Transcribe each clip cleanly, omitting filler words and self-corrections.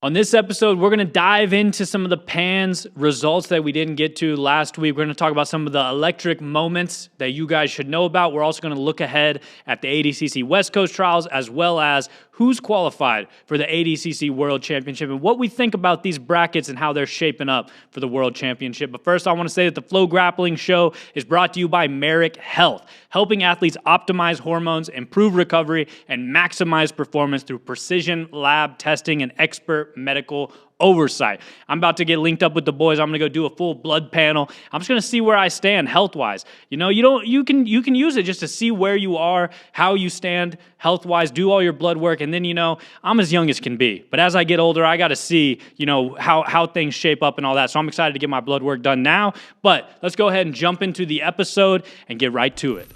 On this episode, we're going to dive into some of the PANS results that we didn't get to last week. We're going to talk about some of the electric moments that you guys should know about. We're also going to look ahead at the ADCC West Coast Trials, as well as who's qualified for the ADCC World Championship and what we think about these brackets and how they're shaping up for the World Championship. But first, I want to say that the FloGrappling show is brought to you by Merrick Health, helping athletes optimize hormones, improve recovery, and maximize performance through precision lab testing and expert medical oversight. I'm about to get linked up with the boys. I'm going to go do a full blood panel. I'm just going to see where I stand health-wise. You know, you can use it just to see where you are, how you stand health-wise, do all your blood work, and then, you know, I'm as young as can be. But as I get older, I got to see, you know, how things shape up and all that. So I'm excited to get my blood work done now. But let's go ahead and jump into the episode and get right to it.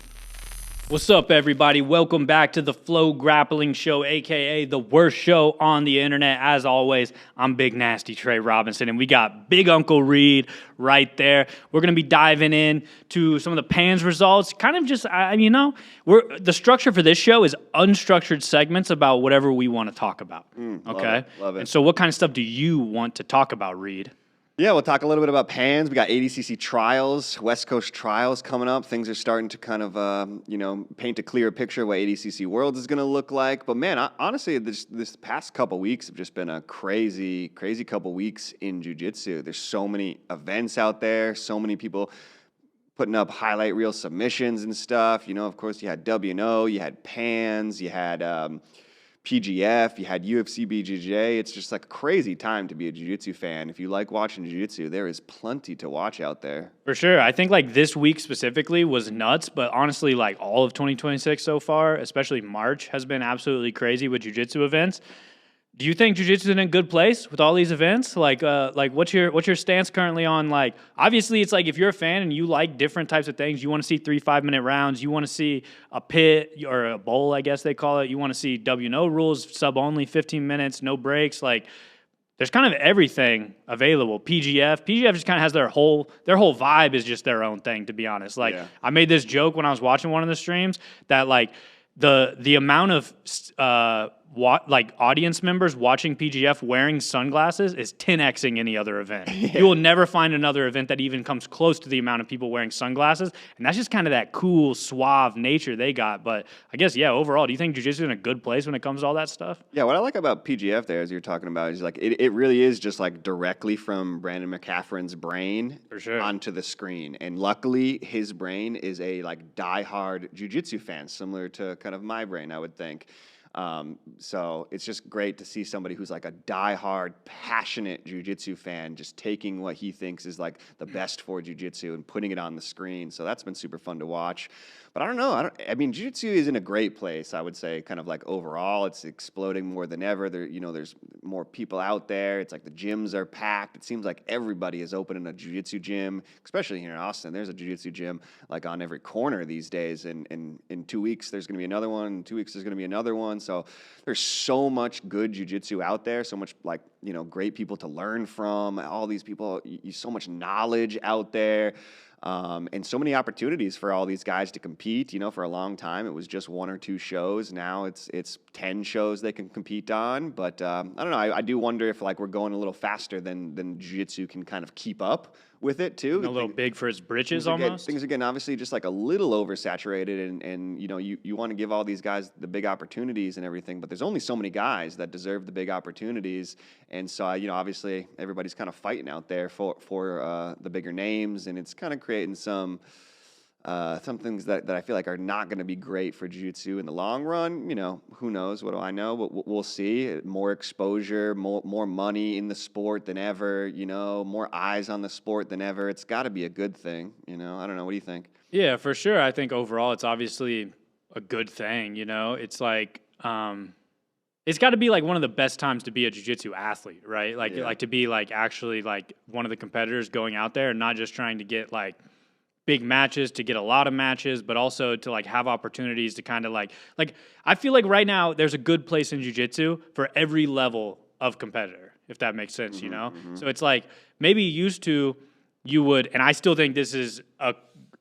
What's up, everybody? Welcome back to the FloGrappling show, aka the worst show on the internet. As always, I'm Big Nasty Trey Robinson, and we got Big Uncle Reed right there. We're going to be diving in to some of the PANS results. Kind of just, the structure for this show is unstructured segments about whatever we want to talk about. Okay? Love it. And so what kind of stuff do you want to talk about, Reed? Yeah, we'll talk a little bit about PANS. We got ADCC Trials, West Coast Trials coming up. Things are starting to kind of, paint a clearer picture of what ADCC Worlds is going to look like. But man, honestly, this past couple weeks have just been a crazy couple weeks in Jiu-Jitsu. There's so many events out there, so many people putting up highlight reel submissions and stuff. You know, of course, you had WNO, you had PANS, you had PGF, you had UFC BJJ. It's just like a crazy time to be a jiu-jitsu fan. If you like watching jiu-jitsu, there is plenty to watch out there. For sure. I think like this week specifically was nuts, but honestly, like all of 2026 so far, especially March, has been absolutely crazy with jiu-jitsu events. Do you think jiu-jitsu is in a good place with all these events? Like what's your stance currently on, like, obviously it's like if you're a fan and you like different types of things, you want to see 3 5-minute rounds, you want to see a pit or a bowl, I guess they call it. You want to see WNO rules, sub only 15 minutes, no breaks. Like there's kind of everything available. PGF just kind of has their whole vibe is just their own thing, to be honest. Like I made this joke when I was watching one of the streams that like the amount of audience members watching PGF wearing sunglasses is 10xing any other event. You will never find another event that even comes close to the amount of people wearing sunglasses, and that's just kind of that cool, suave nature they got. But I guess, yeah, overall, do you think jiu-jitsu is in a good place when it comes to all that stuff? Yeah, what I like about PGF there, as you're talking about, is like it really is just like directly from Brandon McCaffrey's brain onto the screen. And luckily, his brain is a like diehard jiu-jitsu fan, similar to kind of my brain, I would think. So it's just great to see somebody who's like a diehard, passionate jiu-jitsu fan just taking what he thinks is like the best for jiu-jitsu and putting it on the screen. So that's been super fun to watch. But I don't know. I mean, jiu-jitsu is in a great place, I would say, kind of like overall. It's exploding more than ever. There's more people out there. It's like the gyms are packed. It seems like everybody is opening a jiu-jitsu gym, especially here in Austin. There's a jiu-jitsu gym like on every corner these days. And in 2 weeks, there's going to be another one. In 2 weeks, there's going to be another one. So there's so much good jiu-jitsu out there, so much like, great people to learn from, all these people, so much knowledge out there. And so many opportunities for all these guys to compete. For a long time, it was just 1 or 2 shows. Now it's 10 shows they can compete on. But I don't know. I do wonder if like we're going a little faster than jiu-jitsu can kind of keep up with it too. A little big for its britches almost. Things are getting obviously just like a little oversaturated, and you want to give all these guys the big opportunities and everything, but there's only so many guys that deserve the big opportunities, and so obviously everybody's kind of fighting out there for the bigger names, and it's kind of creating some things that I feel like are not going to be great for jiu-jitsu in the long run. Who knows? What do I know? But we'll see. More exposure, more money in the sport than ever, more eyes on the sport than ever. It's got to be a good thing, I don't know. What do you think? Yeah, for sure. I think overall it's obviously a good thing, It's like it's got to be like one of the best times to be a jiu-jitsu athlete, right? Like to be like actually like one of the competitors going out there and not just trying to get like big matches, to get a lot of matches, but also to like have opportunities to kind of like I feel like right now there's a good place in jiu-jitsu for every level of competitor, if that makes sense, So it's like maybe used to you would, and I still think this is a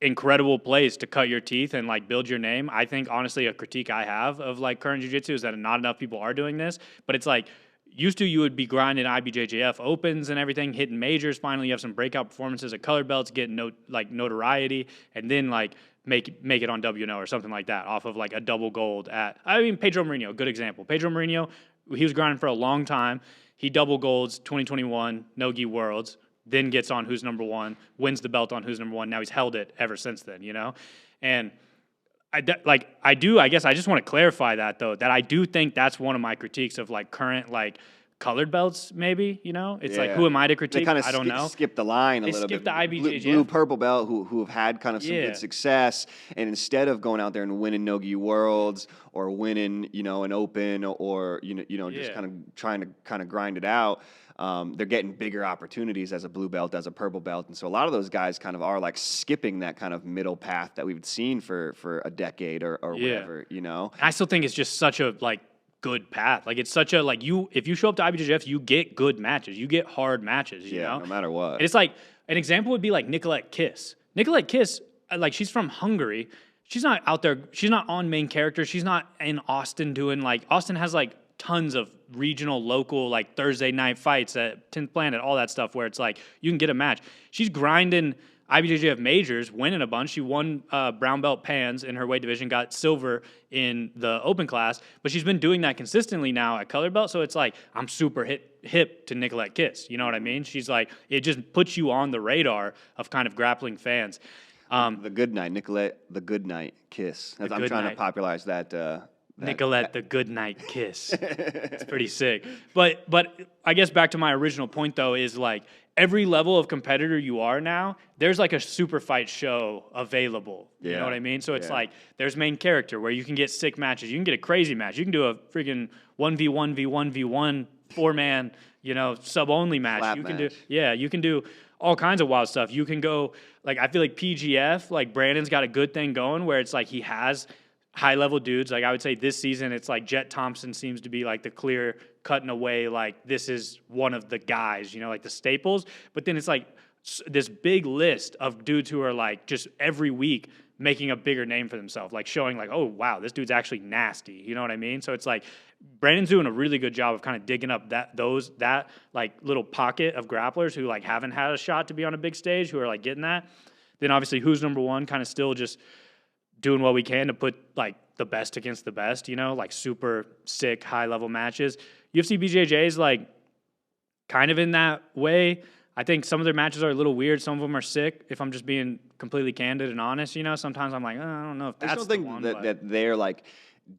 incredible place to cut your teeth and like build your name. I think honestly a critique I have of like current jiu-jitsu is that not enough people are doing this, but it's like used to you would be grinding IBJJF opens and everything, hitting majors. Finally, you have some breakout performances at colored belts, getting notoriety, and then like make it on WNO or something like that off of like a double gold at. I mean, Pedro Mourinho, good example. Pedro Mourinho, he was grinding for a long time. He double golds 2021 Nogi Worlds, then gets on Who's Number One, wins the belt on Who's Number One. Now he's held it ever since then, you know, and. I guess I just want to clarify that though, that I do think that's one of my critiques of like current like colored belts, maybe, you know? It's like, who am I to critique? I don't know. Skip the line a little bit. Skip the IBJJF. Blue purple belt who have had kind of some good success, and instead of going out there and winning Nogi Worlds or winning, you know, an open or just kind of trying to kind of grind it out, they're getting bigger opportunities as a blue belt, as a purple belt. And so a lot of those guys kind of are like skipping that kind of middle path that we've seen for a decade or whatever, you know? I still think it's just such a like good path. Like it's such a, like if you show up to IBJJF, you get good matches. You get hard matches, you know? No matter what. And it's like, an example would be like Nicolette Kiss. Nicolette Kiss, like she's from Hungary. She's not out there. She's not on main character. She's not in Austin doing like, Austin has like tons of regional, local, like Thursday night fights at 10th Planet, all that stuff where it's like you can get a match. She's grinding IBJJF majors, winning a bunch. She won brown belt pans in her weight division, got silver in the open class, but she's been doing that consistently now at colored belt. So it's like, I'm super hip to Nicolette Kiss. You know what I mean? She's like, it just puts you on the radar of kind of grappling fans. The Good Night, Nicolette, the Good Night Kiss. I'm trying to popularize that. Nicolette, the Good Night Kiss. It's pretty sick. But I guess back to my original point, though, is like every level of competitor you are now, there's like a super fight show available. You know what I mean? So it's like there's main character where you can get sick matches. You can get a crazy match. You can do a freaking 1v1v1v1 4-man, you know, sub-only match. You can do all kinds of wild stuff. You can go, like, I feel like PGF, like Brandon's got a good thing going where it's like he has high-level dudes. Like, I would say this season, it's like Jet Thompson seems to be like the clear cutting away, like, this is one of the guys, you know, like the staples. But then it's like this big list of dudes who are like just every week making a bigger name for themselves, like showing like, oh, wow, this dude's actually nasty. You know what I mean? So it's like Brandon's doing a really good job of kind of digging up that like little pocket of grapplers who like haven't had a shot to be on a big stage, who are like getting that. Then obviously Who's Number One kind of still just doing what we can to put like the best against the best, you know, like super sick high level matches. UFC BJJ is like kind of in that way. I think some of their matches are a little weird. Some of them are sick. If I'm just being completely candid and honest, you know, sometimes I'm like, oh, I don't know if that's the one. I don't think that they're like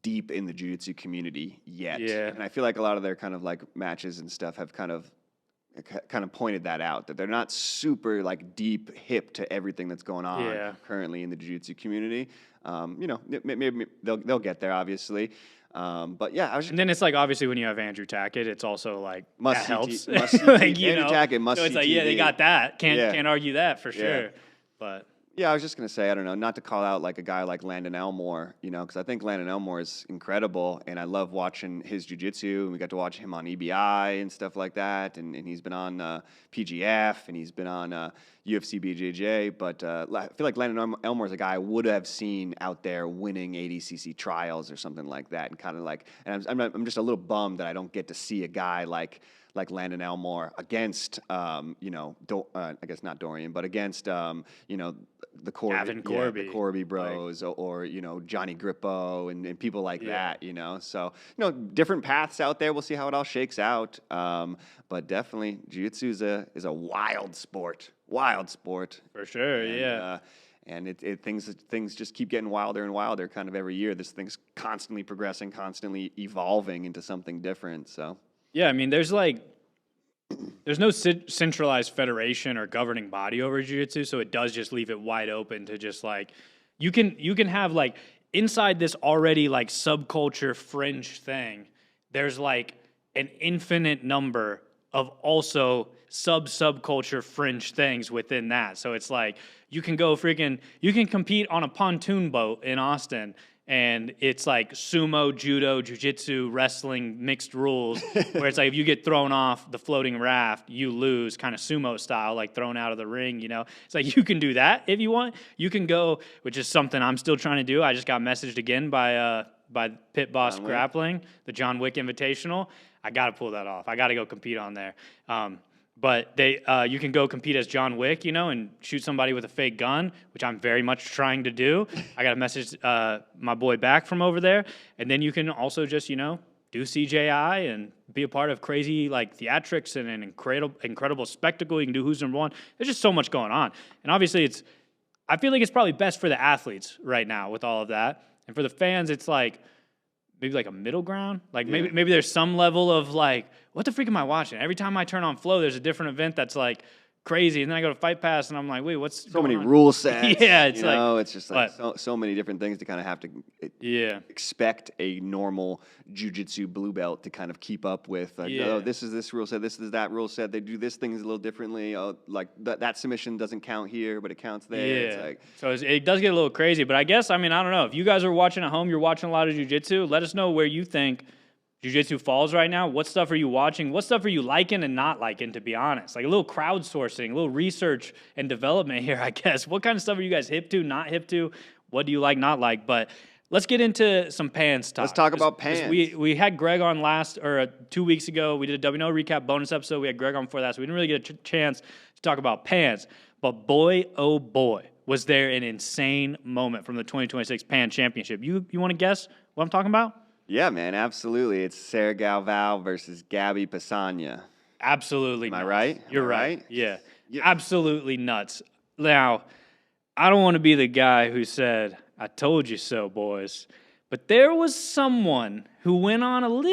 deep in the jiu-jitsu community yet. Yeah. And I feel like a lot of their kind of like matches and stuff have kind of pointed that out, that they're not super like deep hip to everything that's going on currently in the jiu-jitsu community. You know, maybe they'll get there, obviously. But yeah, and then it's like obviously when you have Andrew Tackett, it's also like that helps. Like, Andrew Tackett must. So it's like they got that. Can't argue that for sure. But yeah, I was just gonna say, I don't know, not to call out like a guy like Landon Elmore, you know, because I think Landon Elmore is incredible, and I love watching his jiu-jitsu, and we got to watch him on EBI and stuff like that, and he's been on PGF, and he's been on UFC BJJ, but I feel like Landon Elmore is a guy I would have seen out there winning ADCC trials or something like that, and kind of like, and I'm just a little bummed that I don't get to see a guy like Landon Elmore against, you know, I guess not Dorian, but against, you know, the Corby bros, or you know, Johnny Grippo and people like that, you know. So, you know, different paths out there. We'll see how it all shakes out. But definitely, jiu-jitsu is a wild sport. For sure, and things just keep getting wilder and wilder kind of every year. This thing's constantly progressing, constantly evolving into something different. So yeah, I mean, there's no centralized federation or governing body over jiu-jitsu, so it does just leave it wide open to just like you can have like inside this already like subculture fringe thing. There's like an infinite number of also subculture fringe things within that. So it's like you can compete on a pontoon boat in Austin, and it's like sumo, judo, jiu-jitsu, wrestling, mixed rules, where it's like if you get thrown off the floating raft, you lose, kind of sumo style, like thrown out of the ring, you know? It's like you can do that if you want. You can go, which is something I'm still trying to do. I just got messaged again by Pit Boss Grappling, the John Wick Invitational. I got to pull that off. I got to go compete on there. But you can go compete as John Wick, and shoot somebody with a fake gun, which I'm very much trying to do. I got to message my boy back from over there. And then you can also just, do CJI and be a part of crazy theatrics and an incredible spectacle. You can do Who's Number One. There's just so much going on. And obviously I feel like it's probably best for the athletes right now with all of that. And for the fans, it's maybe a middle ground. Maybe there's some level of what the freak am I watching? Every time I turn on Flow, there's a different event that's crazy, and then I go to Fight Pass, and I'm like, wait, what's so many on? rule sets? Yeah, it's it's just so many different things to kind of have to expect a normal jiu-jitsu blue belt to kind of keep up with. Oh, this is this rule set, this is that rule set. They do this thing a little differently. Oh, that submission doesn't count here, but it counts there. Yeah. It's so it does get a little crazy, but I guess I don't know if you guys are watching at home, you're watching a lot of jiu-jitsu. Let us know where you think jiu-jitsu falls right now. What stuff are you watching? What stuff are you liking and not liking, to be honest? A little crowdsourcing, a little research and development here, I guess. What kind of stuff are you guys hip to, not hip to? What do you like, not like? But let's get into some pans talk. Let's talk about pans. We had Greg on 2 weeks ago. We did a WNO recap bonus episode. We had Greg on before that, so we didn't really get a chance to talk about pans. But boy, oh boy, was there an insane moment from the 2026 Pan Championship. You want to guess what I'm talking about? Yeah, man, absolutely. It's Sarah Galvao versus Gabby Pisagna. Absolutely nuts. Am I right? You're right. Yeah. Absolutely nuts. Now, I don't want to be the guy who said, I told you so, boys. But there was someone who went on a little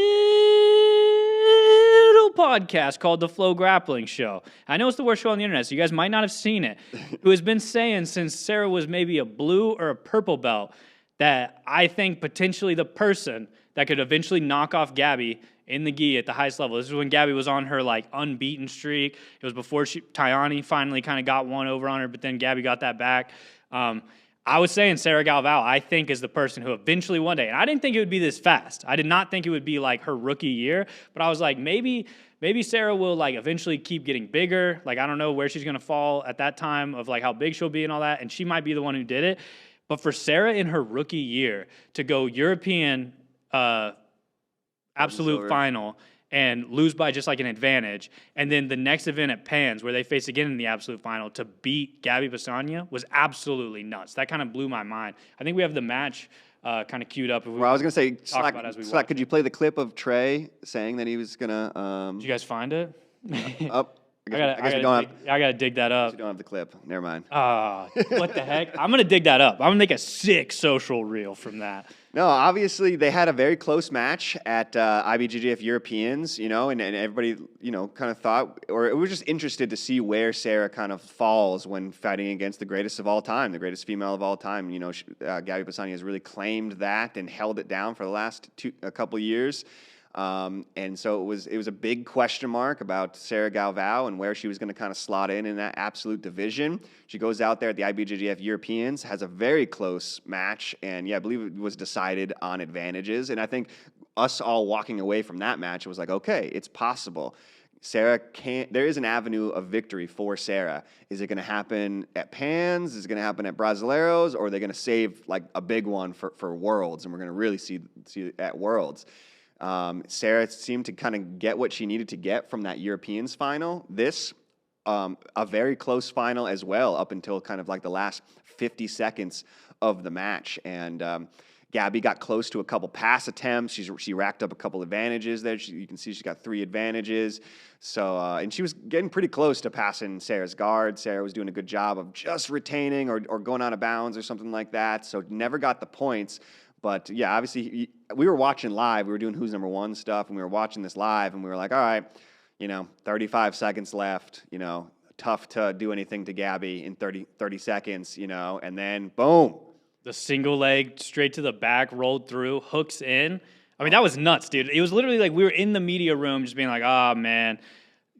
podcast called the FloGrappling Show. I know it's the worst show on the internet, so you guys might not have seen it. Who has been saying since Sarah was maybe a blue or a purple belt that I think potentially the person that could eventually knock off Gabby in the gi at the highest level. This is when Gabby was on her unbeaten streak. It was before Tayani finally kind of got one over on her, but then Gabby got that back. I was saying Sarah Galvao, I think, is the person who eventually one day, and I didn't think it would be this fast. I did not think it would be her rookie year, but I was like, maybe Sarah will eventually keep getting bigger. I don't know where she's going to fall at that time of how big she'll be and all that, and she might be the one who did it. But for Sarah in her rookie year to go European absolute final and lose by just an advantage, and then the next event at Pans where they face again in the absolute final to beat Gabby Pisagna was absolutely nuts. That kind of blew my mind. I think we have the match kind of queued up. Well, I was going to say, Slack, could you play the clip of Trey saying that he was going to... Did you guys find it? Up. I gotta dig that up. You don't have the clip. Never mind. What the heck? I'm gonna dig that up. I'm gonna make a sick social reel from that. No, obviously they had a very close match at IBJJF Europeans, and everybody, kind of thought, or was just interested to see where Sarah kind of falls when fighting against the greatest of all time, the greatest female of all time. Gabby Pisagna has really claimed that and held it down for the last couple years. And so it was a big question mark about Sarah Galvao and where she was going to kind of slot in that absolute division. She goes out there at the IBJJF Europeans, has a very close match, and I believe it was decided on advantages. And I think us all walking away from that match was okay, it's possible. There is an avenue of victory for Sarah. Is it going to happen at Pans? Is it going to happen at Brasileiros? Or are they going to save a big one for Worlds? And we're going to really see it at Worlds. Sarah seemed to kind of get what she needed to get from that Europeans final. A very close final as well, up until kind of the last 50 seconds of the match. And Gabby got close to a couple pass attempts. She racked up a couple advantages there. You can see she got 3 advantages. So, and she was getting pretty close to passing Sarah's guard. Sarah was doing a good job of just retaining or going out of bounds or something like that. So never got the points. But yeah, obviously we were watching live. We were doing Who's Number One stuff, and we were watching this live, and we were like, all right, 35 seconds left, tough to do anything to Gabby in 30 seconds, and then boom. The single leg straight to the back, rolled through, hooks in. I mean, that was nuts, dude. It was literally we were in the media room just being like, oh, man,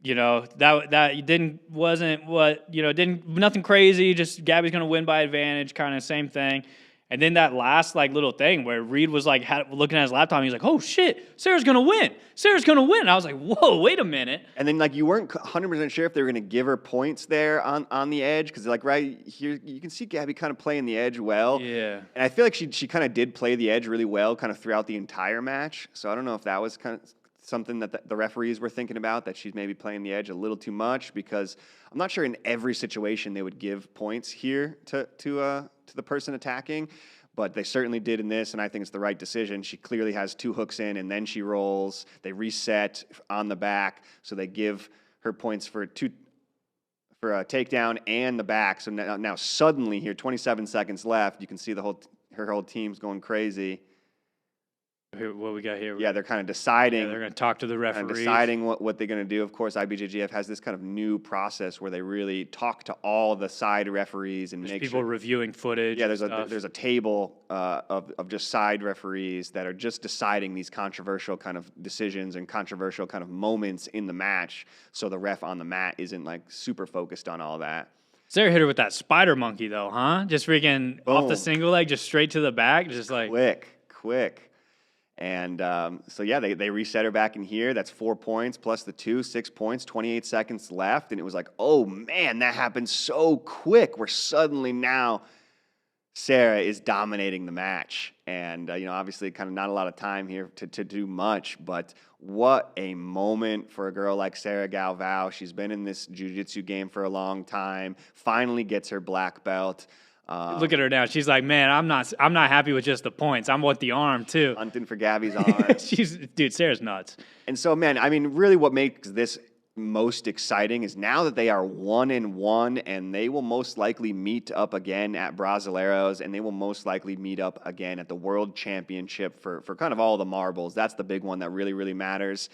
nothing crazy, just Gabby's going to win by advantage, kind of same thing. And then that last little thing where Reed was looking at his laptop, and he's like, "Oh shit, Sarah's gonna win! Sarah's gonna win!" And I was like, "Whoa, wait a minute!" And then you weren't 100% sure if they were gonna give her points there on the edge, because right here you can see Gabby kind of playing the edge well. Yeah. And I feel like she kind of did play the edge really well, kind of throughout the entire match. So I don't know if that was kind of something that the referees were thinking about, that she's maybe playing the edge a little too much, because I'm not sure in every situation they would give points here to the person attacking, but they certainly did in this, and I think it's the right decision. She clearly has 2 hooks in, and then she rolls. They reset on the back, so they give her points for a takedown and the back. So now suddenly here, 27 seconds left, you can see her whole team's going crazy. Here, what we got here? Yeah, they're kind of deciding. Yeah, they're going to talk to the referees. Kind of deciding what they're going to do. Of course, IBJJF has this kind of new process where they really talk to all the side referees and there's make people reviewing footage. Yeah, there's a table of just side referees that are just deciding these controversial kind of decisions and controversial kind of moments in the match, so the ref on the mat isn't like super focused on all that. Sarah hit her with that spider monkey though, huh? Just freaking Boom. Off the single leg, just straight to the back, just like quick. And so, yeah, they reset her back in here. That's 4 points plus the 2, 6 points, 28 seconds left. And it was like, oh, man, that happened so quick. Where suddenly now Sarah is dominating the match. And, obviously kind of not a lot of time here to do much. But what a moment for a girl like Sarah Galvao. She's been in this jiu-jitsu game for a long time, finally gets her black belt. Look at her now. She's like, man, I'm not happy with just the points. I'm with the arm too. Hunting for Gabby's arm. Dude, Sarah's nuts. And so, man, I mean, really what makes this most exciting is now that they are 1-1, and they will most likely meet up again at Brasileiros, and they will most likely meet up again at the World Championship for kind of all the marbles. That's the big one that really, really matters.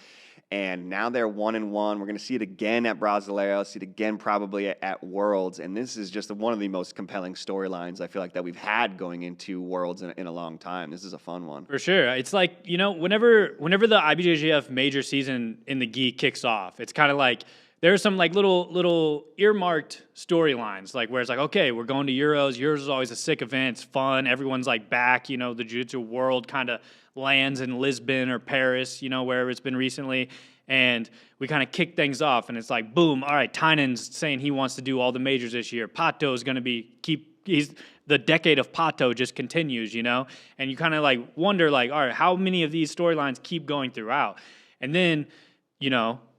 And now they're 1-1. We're going to see it again at Brasileiros, see it again probably at Worlds. And this is just one of the most compelling storylines I feel like that we've had going into Worlds in a long time. This is a fun one. For sure. It's like, whenever the IBJJF major season in the gi kicks off, it's kind of like there's some like little earmarked storylines, like where it's like, okay, we're going to Euros. Euros is always a sick event. It's fun. Everyone's like back, the jiu-jitsu world kind of lands in Lisbon or Paris, wherever it's been recently. And we kind of kick things off, and it's like, boom, all right, Tynan's saying he wants to do all the majors this year. Pato is going to he's the decade of Pato just continues, And you kind of like wonder, like, all right, how many of these storylines keep going throughout? And then,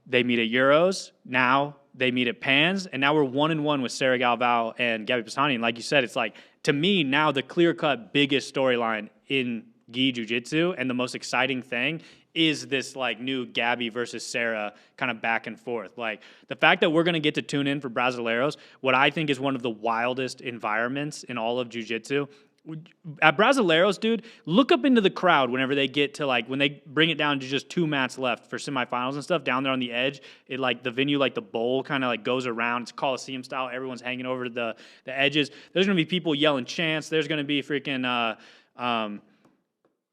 they meet at Euros. Now they meet at Pans, and now we're 1-1 with Sarah Galvao and Gabby Pisani. And like you said, it's like, to me, now the clear-cut biggest storyline in gi jiu-jitsu, and the most exciting thing is this like new Gabby versus Sarah kind of back and forth. Like the fact that we're going to get to tune in for Brasileiros, what I think is one of the wildest environments in all of jiu-jitsu. At Brasileiros, dude, look up into the crowd whenever they get to like, when they bring it down to just 2 mats left for semifinals and stuff down there on the edge. It like the venue, like the bowl kind of like goes around. It's Coliseum style. Everyone's hanging over the edges. There's going to be people yelling chants. There's going to be freaking,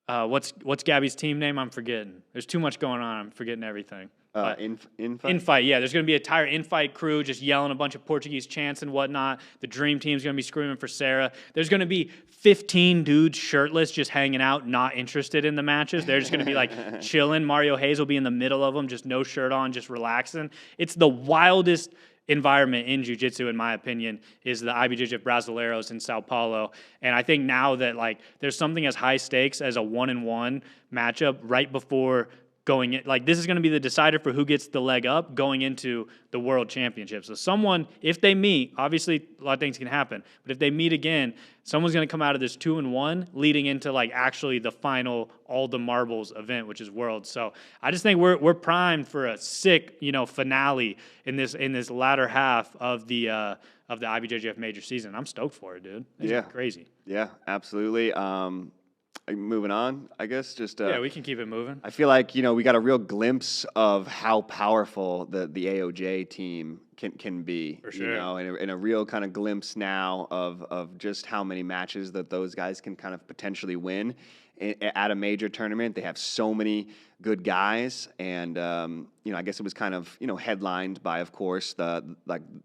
what's Gabby's team name? I'm forgetting. There's too much going on. I'm forgetting everything. Infight? Yeah. There's going to be an entire Infight crew just yelling a bunch of Portuguese chants and whatnot. The Dream Team's going to be screaming for Sarah. There's going to be 15 dudes shirtless just hanging out, not interested in the matches. They're just going to be like chilling. Mario Hayes will be in the middle of them, just no shirt on, just relaxing. It's the wildest environment in jiu-jitsu, in my opinion, is the IBJJF Brasileiros in Sao Paulo. And I think now that like there's something as high stakes as a 1-1 matchup right before going in, like this is going to be the decider for who gets the leg up going into the World Championship. So someone, if they meet, obviously a lot of things can happen, but if they meet again, someone's going to come out of this 2-1 leading into like actually the final all the marbles event, which is Worlds. So I just think we're primed for a sick, finale in this latter half of the IBJJF major season. I'm stoked for it, dude. It's crazy. Yeah, absolutely. Moving on, I guess. Yeah, we can keep it moving. I feel like we got a real glimpse of how powerful the AOJ team can be. For sure. And a real kind of glimpse now of just how many matches that those guys can kind of potentially win at a major tournament. They have so many good guys, and I guess it was kind of headlined by, of course, the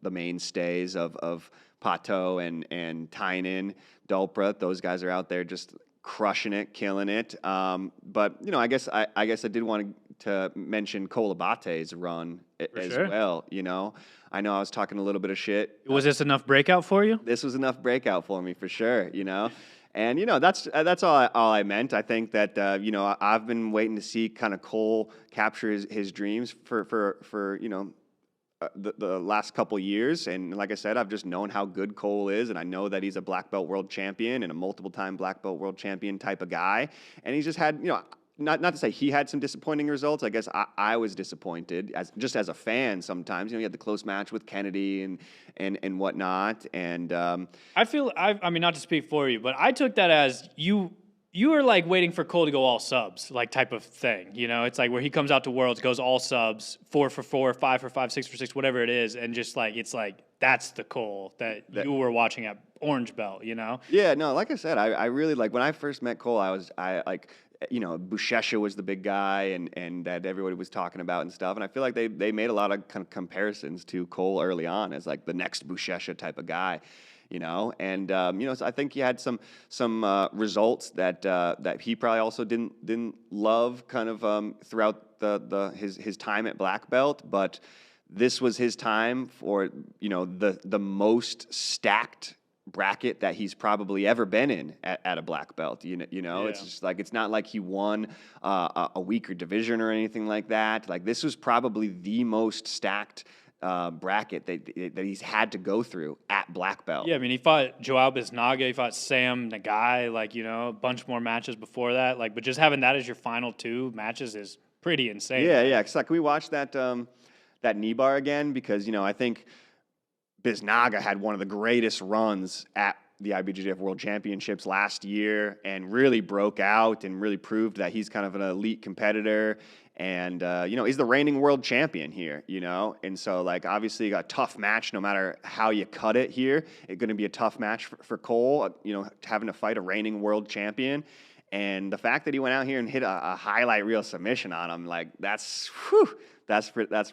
mainstays of Pato and Tynan, Dulpra. Those guys are out there just crushing it, killing it. But I guess I did want to mention Colabate's run as well. I know I was talking a little bit of shit. Was this enough breakout for you? This was enough breakout for me for sure. And that's all I meant. I think that I've been waiting to see kind of Cole capture his dreams for the last couple years. And like I said, I've just known how good Cole is, and I know that he's a black belt world champion and a multiple-time black belt world champion type of guy. And he's just had, not to say he had some disappointing results. I guess I was disappointed as a fan sometimes. He had the close match with Kennedy and whatnot. And I mean, not to speak for you, but I took that as you were like waiting for Cole to go all subs, like type of thing. It's like where he comes out to Worlds, goes all subs, 4 for 4, 5 for 5, 6 for 6, whatever it is, and just like it's like that's the Cole that you were watching at Orange Belt. Yeah, no, like I said, I really like when I first met Cole. Buchecha was the big guy, and that everybody was talking about and stuff. And I feel like they made a lot of kind of comparisons to Cole early on as like the next Buchecha type of guy. So I think he had some results that he probably also didn't love kind of throughout his time at black belt, but this was his time for the most stacked bracket that he's probably ever been in at a black belt. It's just like it's not like he won a weaker division or anything like that. Like this was probably the most stacked bracket that he's had to go through at black belt. Yeah, I mean, he fought Joao Biznaga, he fought Sam Nagai, a bunch more matches before that. But just having that as your final 2 matches is pretty insane. Yeah, yeah. Can we watch that knee bar again? Because I think Biznaga had one of the greatest runs at the IBJJF World Championships last year and really broke out and really proved that he's kind of an elite competitor. And, he's the reigning world champion here, And so, obviously, you got a tough match no matter how you cut it here. It's going to be a tough match for Cole, having to fight a reigning world champion. And the fact that he went out here and hit a highlight reel submission on him, that's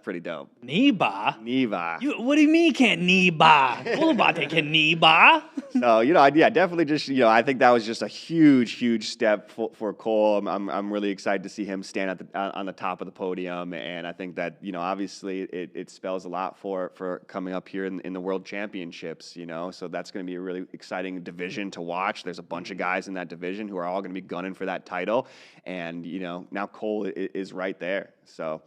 pretty dope. Knee bar? Knee bar. What do you mean can't knee bar? Ulabate can knee bar? So, definitely just, I think that was just a huge step for Cole. I'm really excited to see him stand on the top of the podium. And I think that, obviously it spells a lot for coming up here in the World Championships, So that's going to be a really exciting division to watch. There's a bunch of guys in that division who are all going to be gunning for that title. And, now Cole is right there. So,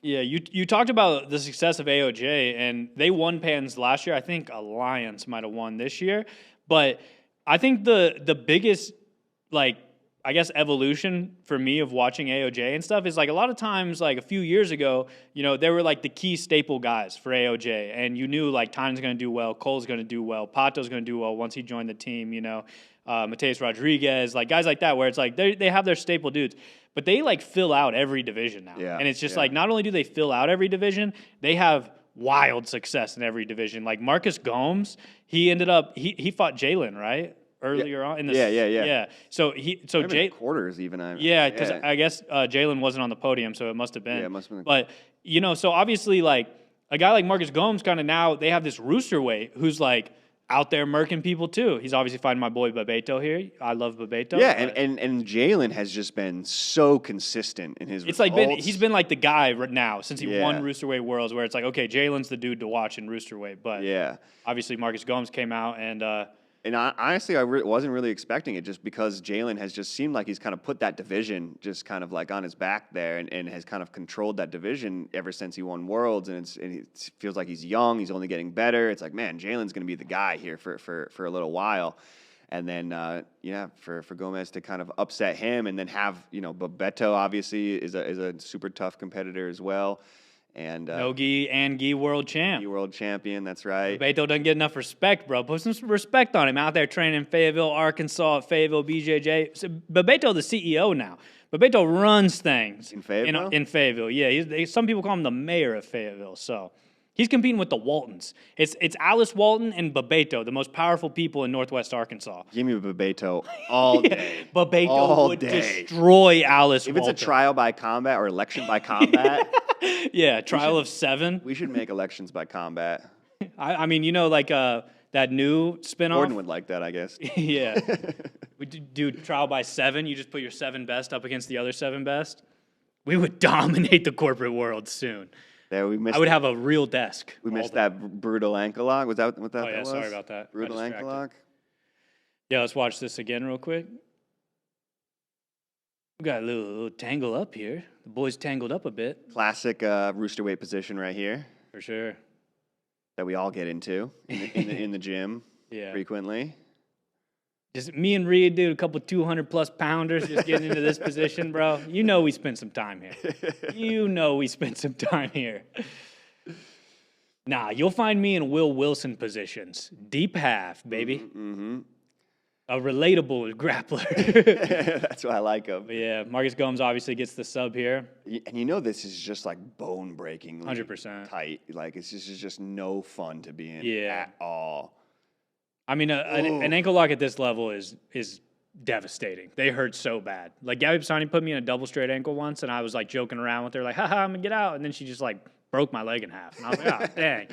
yeah, you talked about the success of AOJ, and they won Pans last year. I think Alliance might have won this year. But I think the biggest, evolution for me of watching AOJ and stuff is, a lot of times, a few years ago, they were, the key staple guys for AOJ. And you knew, Tyne's going to do well, Cole's going to do well, Pato's going to do well once he joined the team, Mateus Rodriguez, guys like that, where it's they have their staple dudes. But they fill out every division now. Yeah, and it's just not only do they fill out every division, they have wild success in every division. Like Marcus Gomes, he ended up he fought Jalen, right? Earlier on in the Yeah. So Jalen quarters even. because I guess Jalen wasn't on the podium, so it must have been. Yeah, it must have been. But so obviously a guy like Marcus Gomes kind of now they have this rooster weight who's out there murking people too. He's obviously fighting my boy Bebeto here. I love Bebeto. Yeah, and Jalen has just been so consistent in his results. He's been the guy right now since he won Roosterweight Worlds, where it's okay, Jalen's the dude to watch in Roosterweight. But obviously Marcus Gomes came out and honestly, I wasn't really expecting it just because Jalen has just seemed like he's kind of put that division just kind of on his back there and has kind of controlled that division ever since he won Worlds. And it feels like he's young. He's only getting better. It's man, Jalen's going to be the guy here for a little while. And then, for Gomez to kind of upset him and then have, Bebeto obviously is a super tough competitor as well. And Nogi and Gi world champ. Gi world champion, that's right. Bebeto doesn't get enough respect, bro. Put some respect on him. Out there training in Fayetteville, Arkansas, at Fayetteville, BJJ. So Bebeto the CEO now. Bebeto runs things. In Fayetteville? In Fayetteville, yeah. Some people call him the mayor of Fayetteville, so... He's competing with the Waltons. It's Alice Walton and Bebeto, the most powerful people in Northwest Arkansas. Give me Bebeto all day. Bebeto would destroy Alice Walton. If it's a trial by combat or election by combat. Yeah, trial of 7. We should make elections by combat. I mean, that new spinoff? Gordon would like that, I guess. Yeah. We do trial by 7. You just put your 7 best up against the other 7 best. We would dominate the corporate world soon. I would have a real desk. We missed that brutal ankle lock. Was that what that was? was? Sorry about that. Brutal ankle lock. Yeah, let's watch this again real quick. We got a little tangle up here. The boys tangled up a bit. Classic rooster weight position right here. For sure. That we all get into in the gym frequently. Just me and Reed, dude, a couple 200-plus pounders just getting into this position, bro. You know we spent some time here. Nah, you'll find me in Will Wilson positions. Deep half, baby. Mm-hmm. A relatable grappler. That's why I like him. But yeah, Marcus Gomes obviously gets the sub here. And you know this is just like bone-breaking 100%. tight. Like, it's just no fun to be in at all. I mean, an ankle lock at this level is devastating. They hurt so bad. Like, Gabby Pisani put me in a double straight ankle once, and I was, like, joking around with her, like, haha, I'm going to get out. And then she just, like, broke my leg in half. And I was like, oh, dang.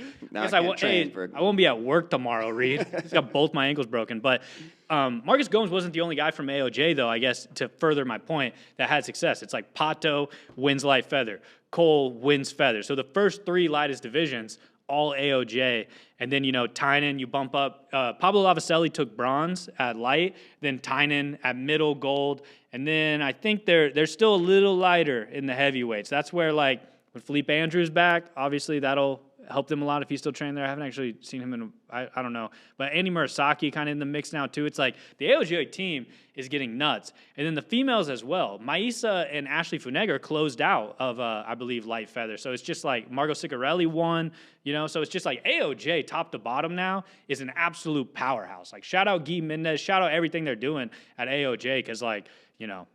I won't be at work tomorrow, Reed. He's got both my ankles broken. But Marcus Gomes wasn't the only guy from AOJ, though, I guess, to further my point, that had success. It's like Pato wins light feather. Cole wins feather. So the first three lightest divisions, all AOJ. And then, Tynan, you bump up. Pablo Lavaselli took bronze at light, then Tynan at middle gold. And then I think they're still a little lighter in the heavyweights. That's where, like, when Felipe Andrews back, obviously that'll help them a lot if he's still training there. I haven't actually seen him I don't know. But Andy Murasaki kind of in the mix now, too. It's like the AOJ team is getting nuts. And then the females as well. Maisa and Ashley Funegger closed out of, I believe, light feather. So it's just like Margot Ciccarelli won, So it's just like AOJ top to bottom now is an absolute powerhouse. Like, shout out Guy Mendez. Shout out everything they're doing at AOJ because, like,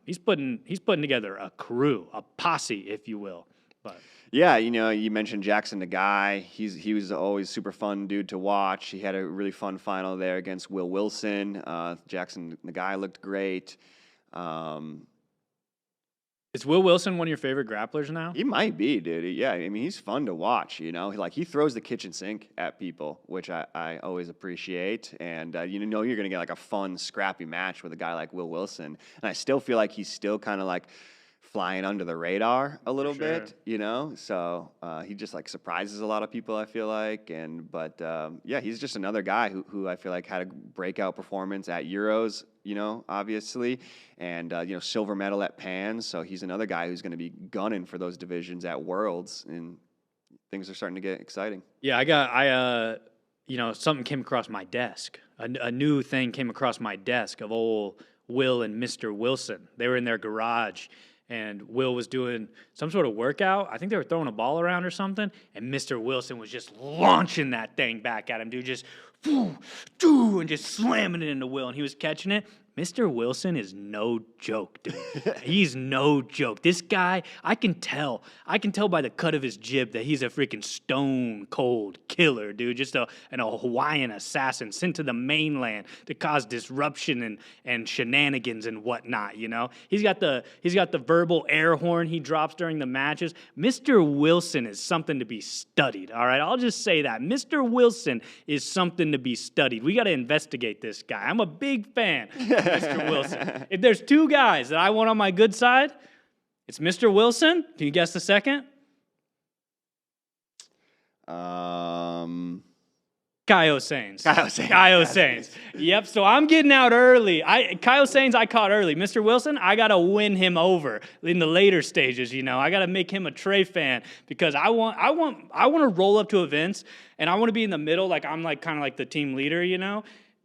he's putting together a crew, a posse, if you will. But yeah, you mentioned Jackson Nagai. He was always super fun dude to watch. He had a really fun final there against Will Wilson. Jackson Nagai looked great. Is Will Wilson one of your favorite grapplers now? He might be, dude. Yeah, I mean, he's fun to watch, He throws the kitchen sink at people, which I always appreciate. And, you're going to get, like, a fun, scrappy match with a guy like Will Wilson. And I still feel like he's still kind of, like, flying under the radar a little bit, So he just, like, surprises a lot of people, I feel like. But he's just another guy who I feel like had a breakout performance at Euros, obviously, and silver medal at Pans. So he's another guy who's going to be gunning for those divisions at Worlds, and things are starting to get exciting. Yeah, something came across my desk. A new thing came across my desk of old Will and Mr. Wilson. They were in their garage. And Will was doing some sort of workout. I think they were throwing a ball around or something. And Mr. Wilson was just launching that thing back at him, dude. Just, and just slamming it into Will. And he was catching it. Mr. Wilson is no joke, dude. He's no joke. This guy, I can tell by the cut of his jib that he's a freaking stone cold killer, dude. Just an Hawaiian assassin sent to the mainland to cause disruption and shenanigans and whatnot, He's got the verbal air horn he drops during the matches. Mr. Wilson is something to be studied, all right? I'll just say that. Mr. Wilson is something to be studied. We got to investigate this guy. I'm a big fan. Mr. Wilson. If there's two guys that I want on my good side, it's Mr. Wilson. Can you guess the second? Kyle Sains. Yep, so I'm getting out early. Kyle Sains I caught early. Mr. Wilson, I got to win him over in the later stages, I got to make him a Trey fan because I want to roll up to events and I want to be in the middle, like I'm like kind of like the team leader,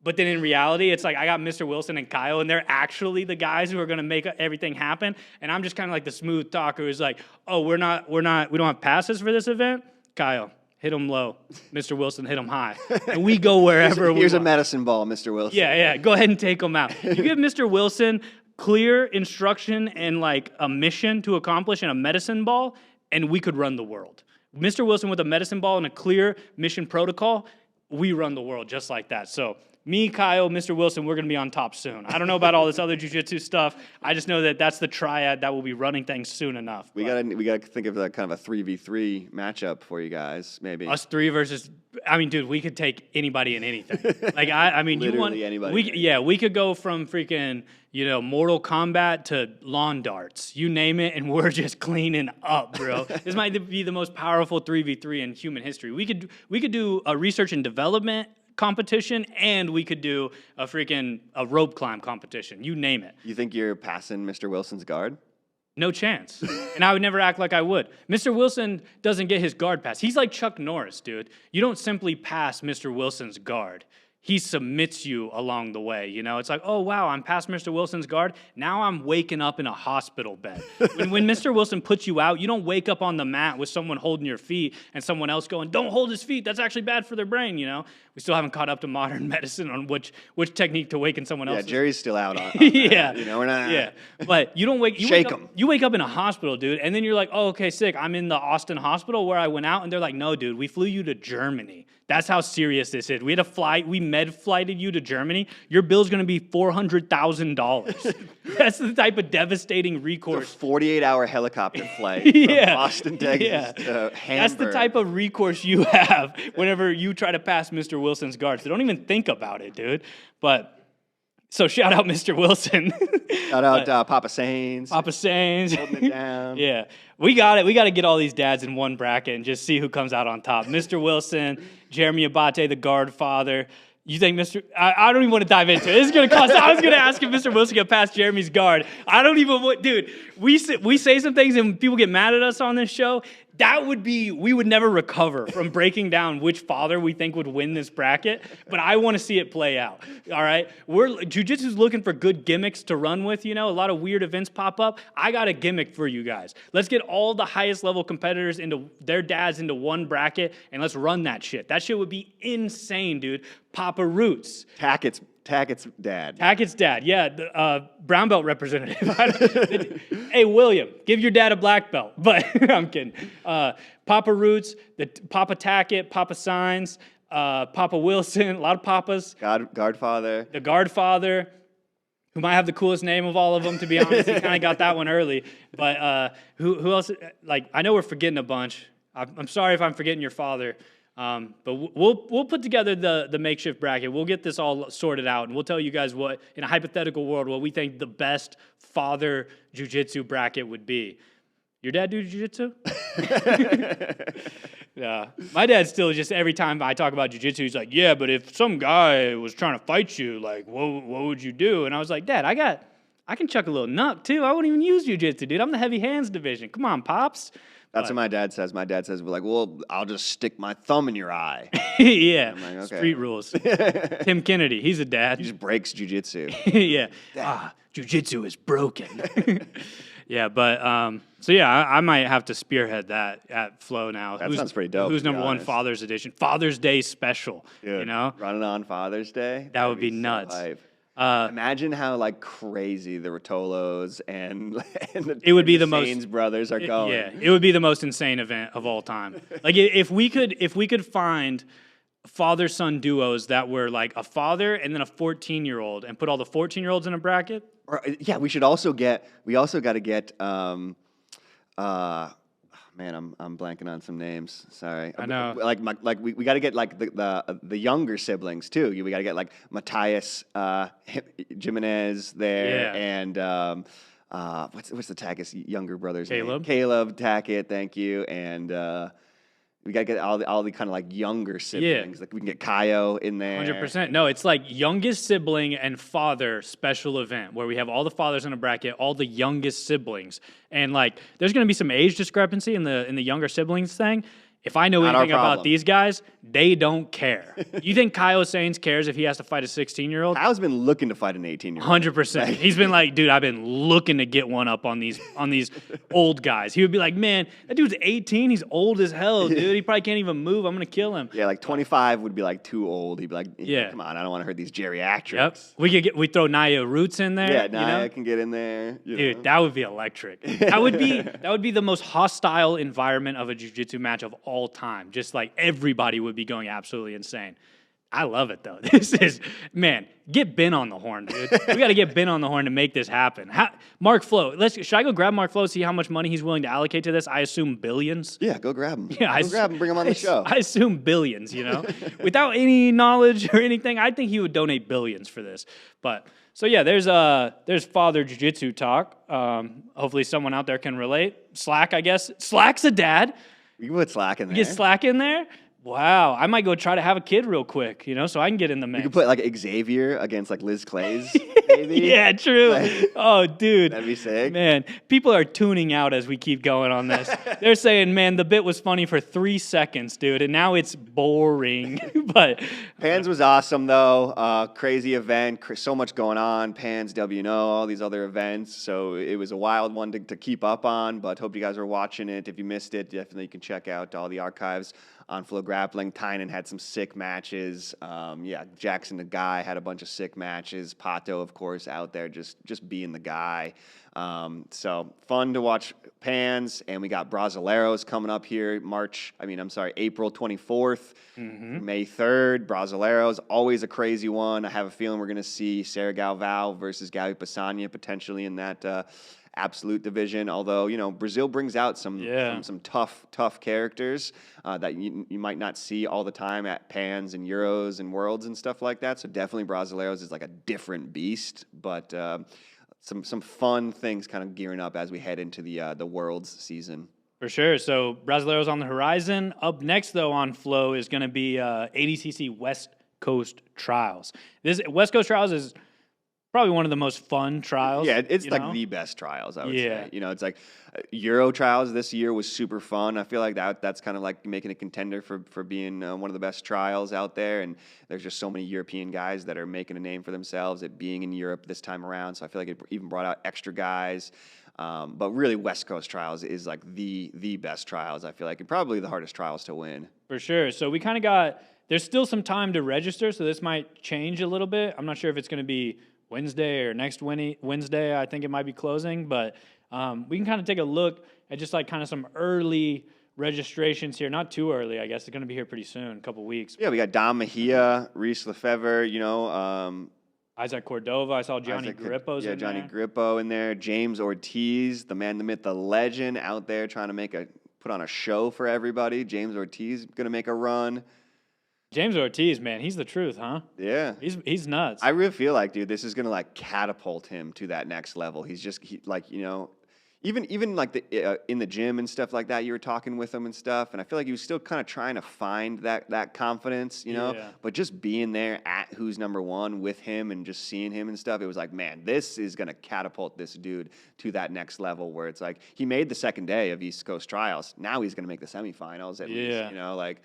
But then in reality, it's like I got Mr. Wilson and Kyle, and they're actually the guys who are going to make everything happen. And I'm just kind of like the smooth talker who's like, oh, we don't have passes for this event? Kyle, hit him low. Mr. Wilson, hit him high. And we go wherever we want. Here's a medicine ball, Mr. Wilson. Yeah, go ahead and take him out. You give Mr. Wilson clear instruction and like a mission to accomplish in a medicine ball, and we could run the world. Mr. Wilson with a medicine ball and a clear mission protocol, we run the world just like that. So me, Kyle, Mr. Wilson, we're going to be on top soon. I don't know about all this other jiu-jitsu stuff. I just know that that's the triad that will be running things soon enough. We got to think of kind of a 3v3 matchup for you guys, maybe. Us three versus, dude, we could take anybody and anything. Like, literally anybody. We could go from freaking, Mortal Kombat to lawn darts. You name it, and we're just cleaning up, bro. This might be the most powerful 3v3 in human history. We could do a research and development competition, and we could do a rope climb competition. You name it. You think you're passing Mr. Wilson's guard? No chance. And I would never act like I would. Mr. Wilson doesn't get his guard pass. He's like Chuck Norris, dude. You don't simply pass Mr. Wilson's guard. He submits you along the way, you know? It's like, oh, wow, I'm past Mr. Wilson's guard. Now I'm waking up in a hospital bed. When Mr. Wilson puts you out, you don't wake up on the mat with someone holding your feet and someone else going, don't hold his feet. That's actually bad for their brain, you know? We still haven't caught up to modern medicine on which technique to waken someone else. Yeah, Jerry's still out on yeah. that. You know, we're not. Yeah. But you don't wake... You wake up in a hospital, dude, and then you're like, oh, okay, sick. I'm in the Austin hospital where I went out, and they're like, no, dude, we flew you to Germany. That's how serious this is. We had a flight. We med-flighted you to Germany. Your bill's going to be $400,000. That's the type of devastating recourse. It's a 48-hour helicopter flight from Austin, Texas to Hamburg. That's the type of recourse you have whenever you try to pass Mr. Wilson's guards. So don't even think about it, dude. But... So shout out Mr. Wilson. Shout out Papa Sains. Papa Sains. Holding it down. Yeah. We got it. We got to get all these dads in one bracket and just see who comes out on top. Mr. Wilson, Jeremy Abate, the guard father. You think I don't even want to dive into it. This is going to cost. I was going to ask if Mr. Wilson could pass Jeremy's guard. I don't even want, dude, we say some things and people get mad at us on this show. We would never recover from breaking down which father we think would win this bracket, but I want to see it play out, all right? Jiu-Jitsu's looking for good gimmicks to run with, you know? A lot of weird events pop up. I got a gimmick for you guys. Let's get all the highest level competitors into their dads into one bracket, and let's run that shit. That shit would be insane, dude. Papa Roots. Tackett's dad. Tackett's dad, yeah. The brown belt representative. Hey, William, give your dad a black belt. But I'm kidding. Papa Roots, Papa Tackett, Papa Signs, Papa Wilson, a lot of papas. Guardfather. The Guardfather, who might have the coolest name of all of them, to be honest. He kind of got that one early. But who else? Like, I know we're forgetting a bunch. I'm sorry if I'm forgetting your father. But we'll put together the makeshift bracket. We'll get this all sorted out, and we'll tell you guys what, in a hypothetical world, what we think the best father jiu-jitsu bracket would be. Your dad do jiu-jitsu? Yeah. My dad still just, every time I talk about jiu-jitsu, he's like, yeah, but if some guy was trying to fight you, like, what would you do? And I was like, Dad, I can chuck a little knuck, too. I wouldn't even use jiu-jitsu, dude. I'm the heavy hands division. Come on, Pops. That's what my dad says. My dad says, we're like, well, I'll just stick my thumb in your eye. Yeah. I'm like, okay. Street rules. Tim Kennedy, he's a dad. He just breaks jiu-jitsu. Yeah. Jiu-jitsu is broken. Yeah, but, so yeah, I might have to spearhead that at Flo now. That sounds pretty dope. Who's number one Father's Edition? Father's Day special, dude, you know? Running on Father's Day? That would be nuts. So imagine how like crazy the Rotolos and the Sains brothers are going. Yeah, it would be the most insane event of all time. Like if we could find father-son duos that were like a father and then a 14-year-old and put all the 14-year-olds in a bracket. Or, yeah, we got to get man, I'm blanking on some names. Sorry. I know. We got to get like the younger siblings too. We got to get like Matthias Jimenez there, and what's the Tackett's younger brother's name? Caleb Tackett. Thank you. And we got to get all the kind of like younger siblings. Yeah. Like we can get Kaio in there. 100%. No, it's like youngest sibling and father special event where we have all the fathers in a bracket, all the youngest siblings. And like there's going to be some age discrepancy in the younger siblings thing. If I know anything about these guys, they don't care. You think Kyle Sains cares if he has to fight a 16-year-old? Kyle's been looking to fight an 18-year-old. 100%. He's been like, dude, I've been looking to get one up on these old guys. He would be like, man, that dude's 18. He's old as hell, dude. He probably can't even move. I'm going to kill him. Yeah, like 25 would be like too old. He'd be like, yeah, come on, I don't want to hurt these geriatrics. Yep. We throw Naya Roots in there. Yeah, Naya can get in there. Dude, that would be electric. That would be the most hostile environment of a jiu-jitsu match of all time. Just like everybody would be going absolutely insane. I love it though. This is, man, get Ben on the horn, dude. We got to get Ben on the horn to make this happen. Mark Flo, should I go grab Mark Flo, see how much money he's willing to allocate to this? I assume billions. Yeah, go grab him. Yeah, go grab him, bring him on the show. I assume billions, you know. Without any knowledge or anything, I think he would donate billions for this. But so yeah, there's father jiu-jitsu talk. Hopefully someone out there can relate. Slack, I guess. Slack's a dad. You can put Slack in there. Get Slack in there. Wow, I might go try to have a kid real quick, so I can get in the mix. You could put like Xavier against like Liz Clay's, maybe. Yeah, true. Oh, dude. That'd be sick. Man, people are tuning out as we keep going on this. They're saying, man, the bit was funny for 3 seconds, dude, and now it's boring. But Pans was awesome, though. Crazy event. So much going on. Pans, WNO, all these other events. So it was a wild one to keep up on, but hope you guys are watching it. If you missed it, definitely you can check out all the archives on FloGrappling. Tynan had some sick matches. Jackson the guy had a bunch of sick matches. Pato, of course, out there just being the guy. So fun to watch Pans, and we got Brasileiros coming up here April 24th, May 3rd. Brasileiros, always a crazy one. I have a feeling we're going to see Sarah Galvão versus Gabi Pisania potentially in that absolute division, although Brazil brings out some tough characters that you might not see all the time at Pans and Euros and Worlds and stuff like that. So definitely Brasileiros is like a different beast, but some fun things kind of gearing up as we head into the Worlds season. For sure. So Brasileiros on the horizon. Up next, though, on Flow is going to be ADCC West Coast Trials. This West Coast Trials is probably one of the most fun trials. Yeah, it's like the best trials, I would say. It's like Euro trials this year was super fun. I feel like that's kind of like making a contender for being one of the best trials out there. And there's just so many European guys that are making a name for themselves at being in Europe this time around. So I feel like it even brought out extra guys. But really, West Coast Trials is like the best trials, I feel like, and probably the hardest trials to win. For sure. So we kind of there's still some time to register, so this might change a little bit. I'm not sure if it's going to be Wednesday or next Wednesday. I think it might be closing, but we can kind of take a look at just like kind of some early registrations here. Not too early, I guess. It's going to be here pretty soon, a couple weeks. Yeah, we got Dom Mejia, Reese Lefevre, Isaac Cordova. I saw Johnny Grippo's in there. Johnny Grippo in there. James Ortiz, the man, the myth, the legend out there trying to put on a show for everybody. James Ortiz going to make a run. James Ortiz, man, he's the truth, huh? Yeah. He's nuts. I really feel like, dude, this is going to like catapult him to that next level. He's even like in the gym and stuff like that, you were talking with him and stuff, and I feel like he was still kind of trying to find that confidence, but just being there at who's number one with him and just seeing him and stuff, it was like, man, this is going to catapult this dude to that next level where it's like he made the second day of East Coast Trials. Now he's going to make the semifinals at least,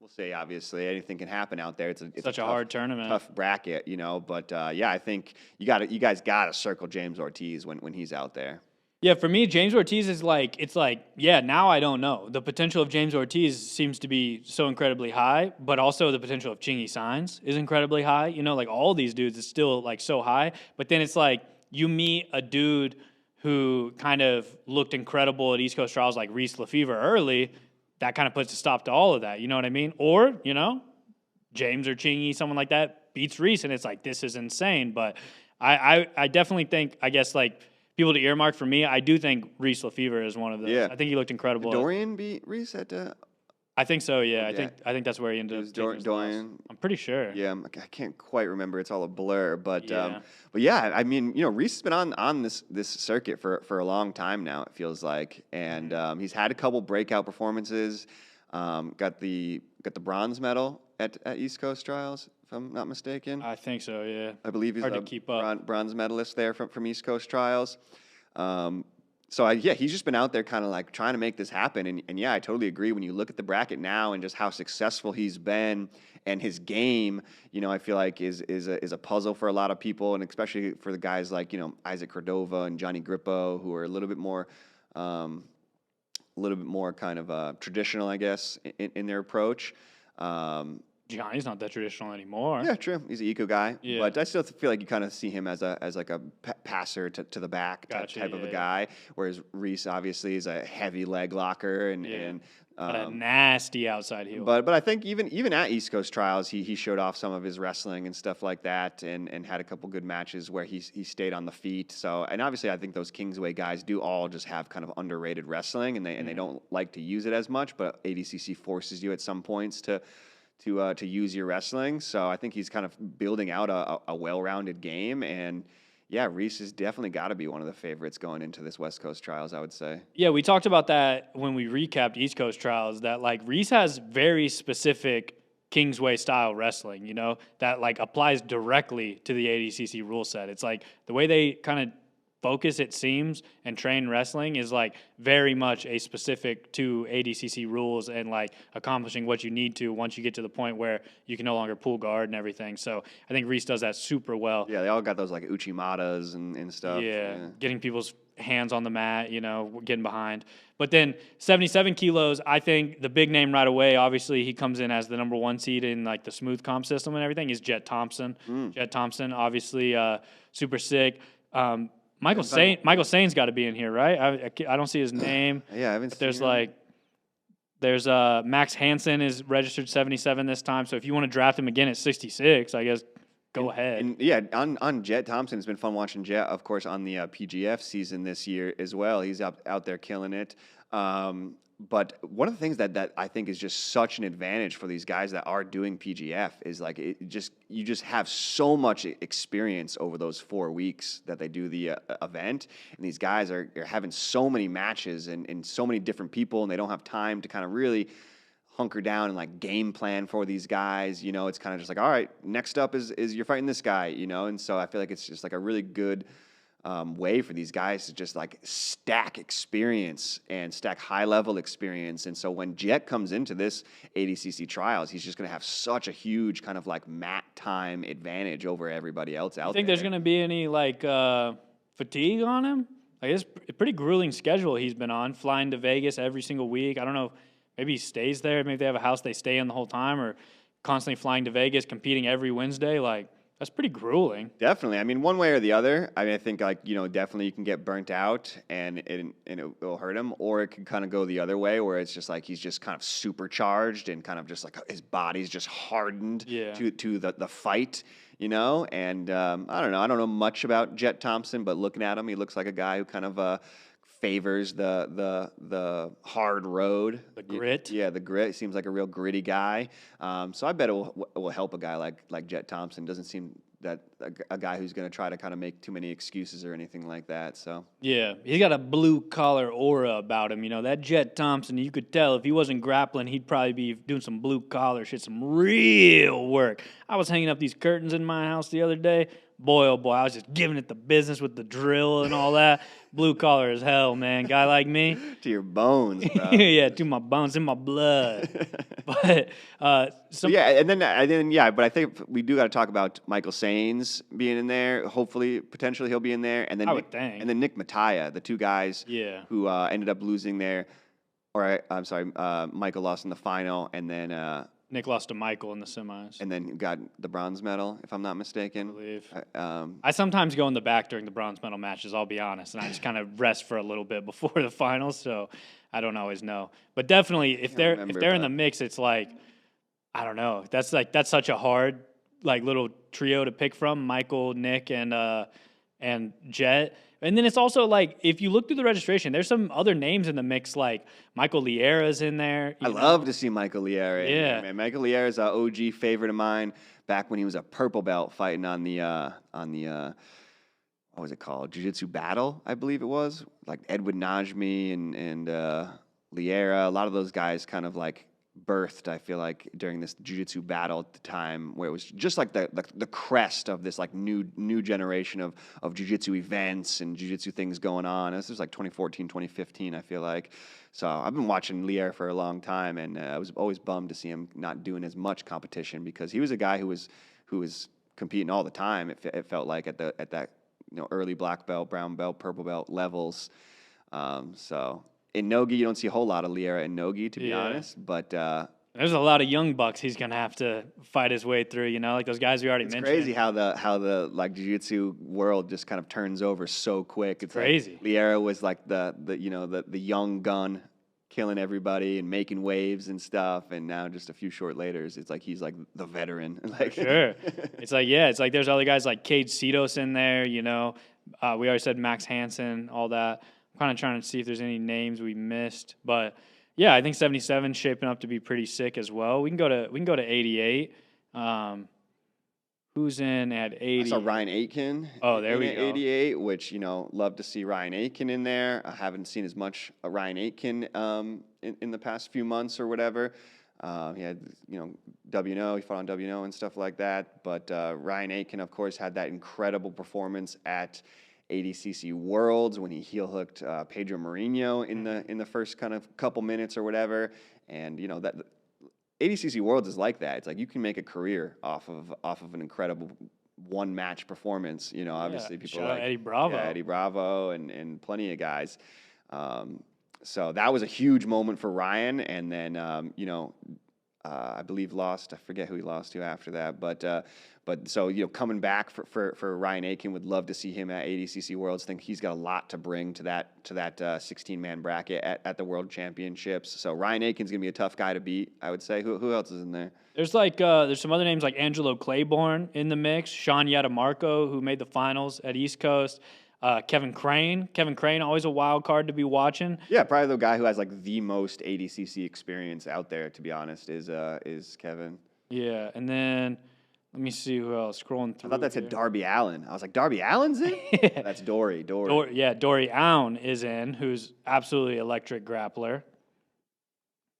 we'll see, obviously. Anything can happen out there. It's such a hard tournament. Tough bracket, but I think you guys got to circle James Ortiz when he's out there. Yeah, for me, James Ortiz is now I don't know. The potential of James Ortiz seems to be so incredibly high, but also the potential of Chingy Sainz is incredibly high. Like all these dudes is still like so high, but then it's like you meet a dude who kind of looked incredible at East Coast Trials like Reese Lefevre early. That kind of puts a stop to all of that. You know what I mean? Or, James or Chingy, someone like that, beats Reese, and it's like, this is insane. But I definitely think, I guess, like, people to earmark for me, I do think Reese Lefevre is one of those. Yeah. I think he looked incredible. Did Dorian beat Reese at I think so, yeah. I think that's where he ended up. Dorian. I'm pretty sure. Yeah, I can't quite remember. It's all a blur, but I mean, Reese has been on this circuit for a long time now. It feels like, and he's had a couple breakout performances. Got the bronze medal at East Coast Trials, if I'm not mistaken. I think so. Yeah. I believe he's hard to keep up. Bronze medalist there from East Coast Trials. He's just been out there kind of like trying to make this happen. And I totally agree. When you look at the bracket now and just how successful he's been and his game, I feel like is a puzzle for a lot of people, and especially for the guys like, Isaac Cordova and Johnny Grippo, who are a little bit more kind of traditional, I guess, in their approach. Johnny's not that traditional anymore. Yeah, true. He's an eco guy, but I still feel like you kind of see him as like a passer to the back type of a guy. Whereas Reese obviously is a heavy leg locker and a nasty outside heel. But I think even at East Coast Trials, he showed off some of his wrestling and stuff like that, and had a couple good matches where he stayed on the feet. So, and obviously I think those Kingsway guys do all just have kind of underrated wrestling, and they don't like to use it as much. But ADCC forces you at some points to use your wrestling. So I think he's kind of building out a well-rounded game. And Yeah, Reese has definitely got to be one of the favorites going into this West Coast Trials, I would say. Yeah, we talked about that when we recapped East Coast Trials, that like Reese has very specific Kingsway style wrestling, you know, that like applies directly to the ADCC rule set. It's like the way they kind of focus, it seems, and train wrestling is like very much a specific to ADCC rules and like accomplishing what you need to once you get to the point where you can no longer pull guard and everything. So I think Reese does that super well. Yeah, they all got those like Uchimatas and stuff. Yeah, getting people's hands on the mat, you know, getting behind. But then 77 kilos, I think the big name right away, obviously he comes in as the number 1 seed in like the smooth comp system and everything, is Jet Thompson. Jet Thompson, obviously super sick. Michael Sain's got to be in here, right? I don't see his name. Yeah, I haven't seen There's him. like, there's Max Hansen is registered 77 this time. So if you want to draft him again at 66, I guess go ahead. And yeah, on Jet Thompson, it's been fun watching Jet, of course, on the PGF season this year as well. He's out there killing it. But one of the things that I think is just such an advantage for these guys that are doing PGF is like you just have so much experience over those 4 weeks that they do the event, and these guys are having so many matches and so many different people, and they don't have time to kind of really hunker down and like game plan for these guys. You know, it's kind of just like, all right, next up is you're fighting this guy, you know, and so I feel like it's just like a really good way for these guys to just like stack experience and stack high level experience. And so when Jet comes into this ADCC trials, he's just going to have such a huge kind of like mat time advantage over everybody else out there. You think there's going to be any like fatigue on him? Like it's a pretty grueling schedule he's been on, flying to Vegas every single week. I don't know, maybe he stays there. Maybe they have a house they stay in the whole time, or constantly flying to Vegas, competing every Wednesday. Like, that's pretty grueling. Definitely. I mean, one way or the other. I mean, I think like, you know, definitely you can get burnt out and it will hurt him, or it can kind of go the other way where it's just like he's just kind of supercharged and kind of just like his body's just hardened to the fight, you know. And I don't know. I don't know much about Jet Thompson, but looking at him, he looks like a guy who kind of favors the hard road, the grit. Yeah, the grit. He seems like a real gritty guy. So I bet it will help a guy like Jet Thompson. Doesn't seem that a guy who's going to try to kind of make too many excuses or anything like that. So yeah, he's got a blue collar aura about him. You know, that Jet Thompson, you could tell if he wasn't grappling, he'd probably be doing some blue collar shit, some real work. I was hanging up these curtains in my house the other day. Boy, oh boy, I was just giving it the business with the drill and all that. Blue collar as hell, man. Guy like me. To your bones, bro. Yeah, to my bones, in my blood. But yeah, and then yeah, but I think we do got to talk about Michael Sains being in there. Hopefully, potentially he'll be in there, and then Nick Mattia, the two guys who ended up losing there. Or I'm sorry, Michael lost in the final, and then Nick lost to Michael in the semis. And then got the bronze medal, if I'm not mistaken. I believe. I sometimes go in the back during the bronze medal matches, I'll be honest, and I just kind of rest for a little bit before the finals, so I don't always know. But definitely, if they're in the mix, it's like, I don't know. That's such a hard like little trio to pick from, Michael, Nick, and Jet. And then it's also like, if you look through the registration, there's some other names in the mix, like Michael Liera's in there. I love to see Michael Liera in there, man. Michael Liera's an OG favorite of mine back when he was a purple belt fighting on the what was it called? Jiu-Jitsu Battle, I believe it was. Like Edwin Najmi and Liera, a lot of those guys kind of like birthed, I feel like, during this jiu-jitsu battle at the time, where it was just like the crest of this like new generation of jiu-jitsu events and jiu-jitsu things going on. This was like 2014, 2015, I feel like. So I've been watching Lier for a long time, and I was always bummed to see him not doing as much competition, because he was a guy who was competing all the time. It felt like at that early black belt, brown belt, purple belt levels. So in Nogi, you don't see a whole lot of Liera in Nogi, to be honest. But there's a lot of young bucks he's gonna have to fight his way through. You know, like those guys we already mentioned. It's crazy how the like jiu-jitsu world just kind of turns over so quick. It's crazy. Like Liera was like the young gun, killing everybody and making waves and stuff, and now just a few short later, it's like he's like the veteran. Like sure, it's like there's other guys like Cade Cetos in there. You know, we already said Max Hansen, all that. I'm kind of trying to see if there's any names we missed, but yeah, I think 77 shaping up to be pretty sick as well. We can go to 88. Who's in at 80? I saw Ryan Aitken. Oh, there we go. 88, which, love to see Ryan Aitken in there. I haven't seen as much Ryan Aitken in the past few months or whatever. He had, WNO, he fought on WNO and stuff like that. But Ryan Aitken, of course, had that incredible performance at ADCC Worlds when he heel hooked Pedro Mourinho in the first kind of couple minutes or whatever. And, that ADCC Worlds is like that. It's like you can make a career off of an incredible one match performance. Obviously people shout like out Eddie Bravo, Eddie Bravo, and plenty of guys. So that was a huge moment for Ryan. And then I believe lost. I forget who he lost to after that, but so coming back for Ryan Aitken, would love to see him at ADCC Worlds. Think he's got a lot to bring to that 16-man bracket at the World Championships. So Ryan Aitken's gonna be a tough guy to beat, I would say. Who else is in there? There's there's some other names like Angelo Claiborne in the mix, Sean Yatamarco, who made the finals at East Coast. Kevin Crane, always a wild card to be watching. Yeah, probably the guy who has like the most ADCC experience out there, to be honest, is Kevin. Yeah, and then let me see who else. Scrolling through. I thought that said Darby Allen. I was like, Darby Allen's in? That's Dory. Dory Allen is in, who's absolutely electric grappler.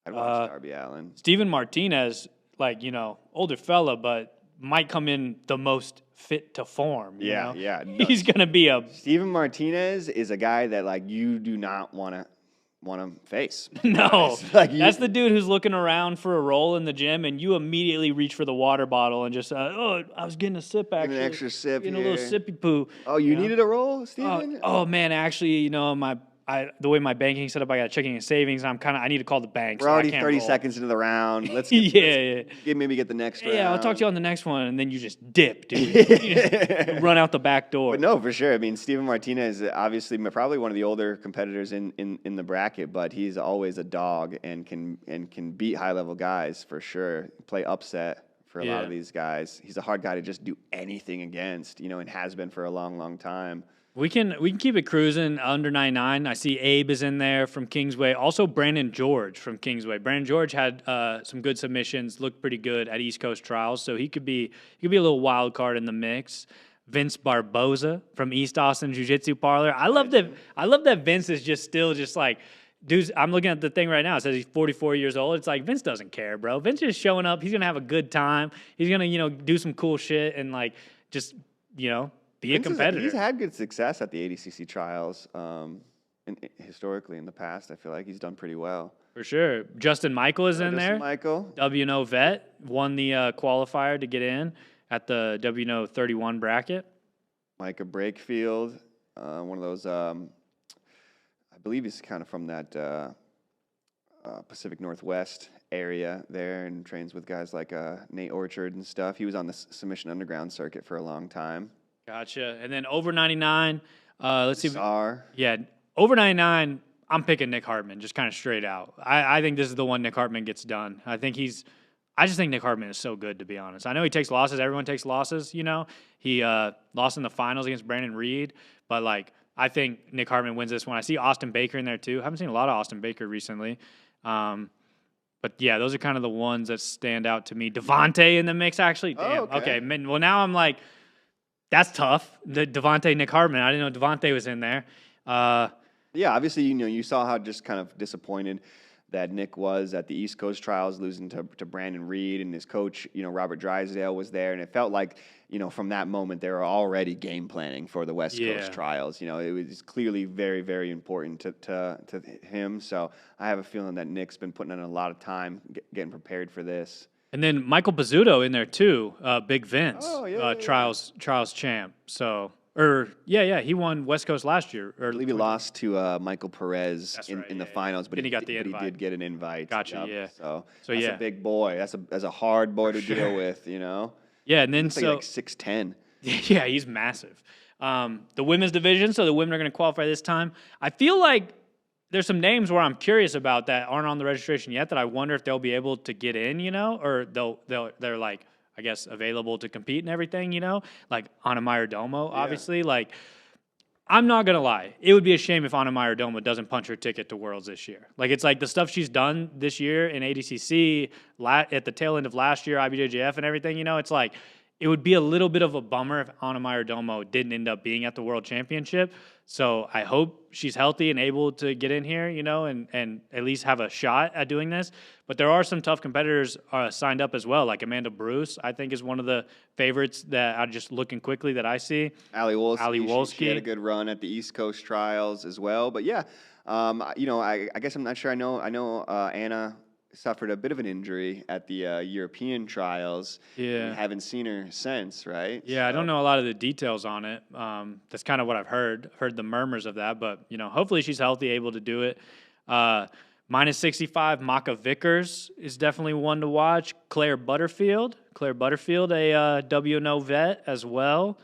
I'd watch Darby Allen. Steven Martinez, older fella, but might come in the most fit to form. Yeah. No, he's gonna be Steven Martinez is a guy that you do not want to face. No, that's the dude who's looking around for a roll in the gym, and you immediately reach for the water bottle and just I was getting a sip actually, an extra sip, getting a little sippy poo. Oh, you needed a roll, Steven? Oh man, actually, the way my banking set up, I got checking and savings. And I need to call the bank. We're already 30 seconds into the round. Let's maybe get the next round. Yeah, I'll talk to you on the next one, and then you just dip, dude. You just run out the back door. But no, for sure. I mean, Steven Martinez, obviously, probably one of the older competitors in the bracket, but he's always a dog and can beat high level guys for sure. Play upset for a lot of these guys. He's a hard guy to just do anything against, and has been for a long, long time. We can keep it cruising under 99. I see Abe is in there from Kingsway. Also Brandon George from Kingsway. Brandon George had some good submissions, looked pretty good at East Coast Trials, so he could be a little wild card in the mix. Vince Barboza from East Austin Jiu-Jitsu Parlor. I love that Vince is still like, dudes, I'm looking at the thing right now. It says he's 44 years old. It's like Vince doesn't care, bro. Vince is showing up. He's gonna have a good time. He's gonna do some cool shit and be a competitor. He's had good success at the ADCC trials historically in the past. I feel like he's done pretty well. For sure. Justin Michael is in there. Michael. WNO vet, won the qualifier to get in at the WNO 31 bracket. Micah Brakefield, one of those, I believe he's kind of from that Pacific Northwest area there and trains with guys like Nate Orchard and stuff. He was on the Submission Underground circuit for a long time. Gotcha. And then over 99, let's see. Czar. Yeah, over 99, I'm picking Nick Hartman, just kind of straight out. I think this is the one Nick Hartman gets done. I just think Nick Hartman is so good, to be honest. I know he takes losses. Everyone takes losses, He lost in the finals against Brandon Reed, but, I think Nick Hartman wins this one. I see Austin Baker in there, too. I haven't seen a lot of Austin Baker recently. But, yeah, those are kind of the ones that stand out to me. Devontae in the mix, actually. Damn. Oh, okay. Well, now I'm like, that's tough. The Devontae, Nick Hartman. I didn't know Devontae was in there. Yeah, obviously, you saw how just kind of disappointed that Nick was at the East Coast Trials, losing to Brandon Reed, and his coach, Robert Drysdale was there, and it felt like, from that moment, they were already game planning for the West Coast Trials. It was clearly very, very important to him. So I have a feeling that Nick's been putting in a lot of time getting prepared for this. And then Michael Pizzuto in there too, Big Vince, Oh, Trials champ. So, he won West Coast last year. I believe he lost to Michael Perez in the finals, but he got the invite. He did get an invite. Gotcha, yeah. So that's a big boy. That's a hard boy to deal with, Yeah, and then like 6'10". Yeah, he's massive. The women's division, so the women are going to qualify this time. I feel like there's some names where I'm curious about that aren't on the registration yet that I wonder if they'll be able to get in, or they're like, I guess, available to compete and everything, like Anna Meyer Domo, obviously. Yeah. Like, I'm not going to lie. It would be a shame if Anna Meyer Domo doesn't punch her ticket to Worlds this year. Like, it's like the stuff she's done this year in ADCC, at the tail end of last year, IBJJF and everything, it's like, it would be a little bit of a bummer if Ana Mayordomo didn't end up being at the World Championship. So I hope she's healthy and able to get in here, you know, and at least have a shot at doing this. But there are some tough competitors signed up as well, like Amanda Bruce, I think is one of the favorites that I'm just looking quickly that I see. Ali Wolski. She had a good run at the East Coast Trials as well. But yeah, you know, I guess I'm not sure. I know Anna suffered a bit of an injury at the European trials. Yeah. We haven't seen her since, right? Yeah, so I don't know a lot of the details on it. That's kind of what I've heard the murmurs of that. But, you know, hopefully she's healthy, able to do it. Minus 65, Maka Vickers is definitely one to watch. Claire Butterfield, a WNO vet as well.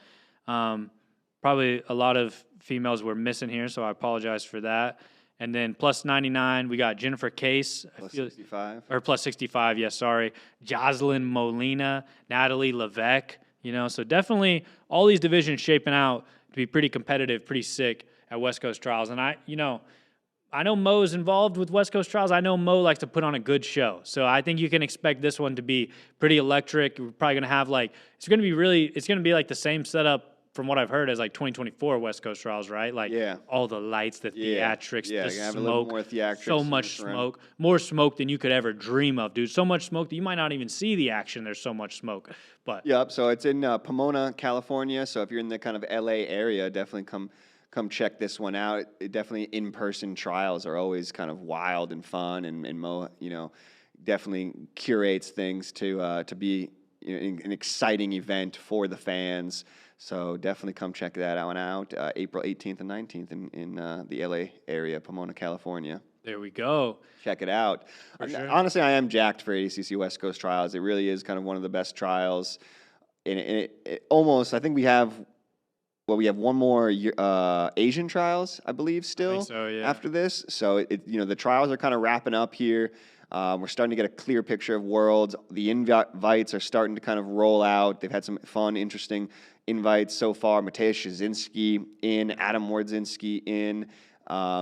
Probably a lot of females we're missing here, so I apologize for that. And then plus 99, we got Jennifer Case. Plus 65. Or plus 65, yes, sorry. Jocelyn Molina, Natalie Levesque, you know, so definitely all these divisions shaping out to be pretty competitive, pretty sick at West Coast Trials. And I know Mo's involved with West Coast Trials. I know Mo likes to put on a good show. So I think you can expect this one to be pretty electric. We're probably going to have it's going to be like the same setup from what I've heard as like 2024 West Coast Trials, right? Like all the lights, the theatrics, the smoke, have a little more theatrics, so much smoke, more smoke than you could ever dream of, dude. So much smoke that you might not even see the action. There's so much smoke. But yep. So it's in Pomona, California. So if you're in the kind of LA area, definitely come check this one out. Definitely in-person trials are always kind of wild and fun, and Mo, you know, definitely curates things to be an exciting event for the fans. So definitely come check that one out. April 18th and 19th in the LA area, Pomona, California. There we go. Check it out. Sure. Honestly, I am jacked for ADCC West Coast Trials. It really is kind of one of the best trials. And it almost, I think we have one more Asian trials, I believe, still I think so, yeah. after this. So the trials are kind of wrapping up here. We're starting to get a clear picture of worlds. The invites are starting to kind of roll out. They've had some fun, interesting invites so far. Mateusz Szynski in, Adam Wardzinski in.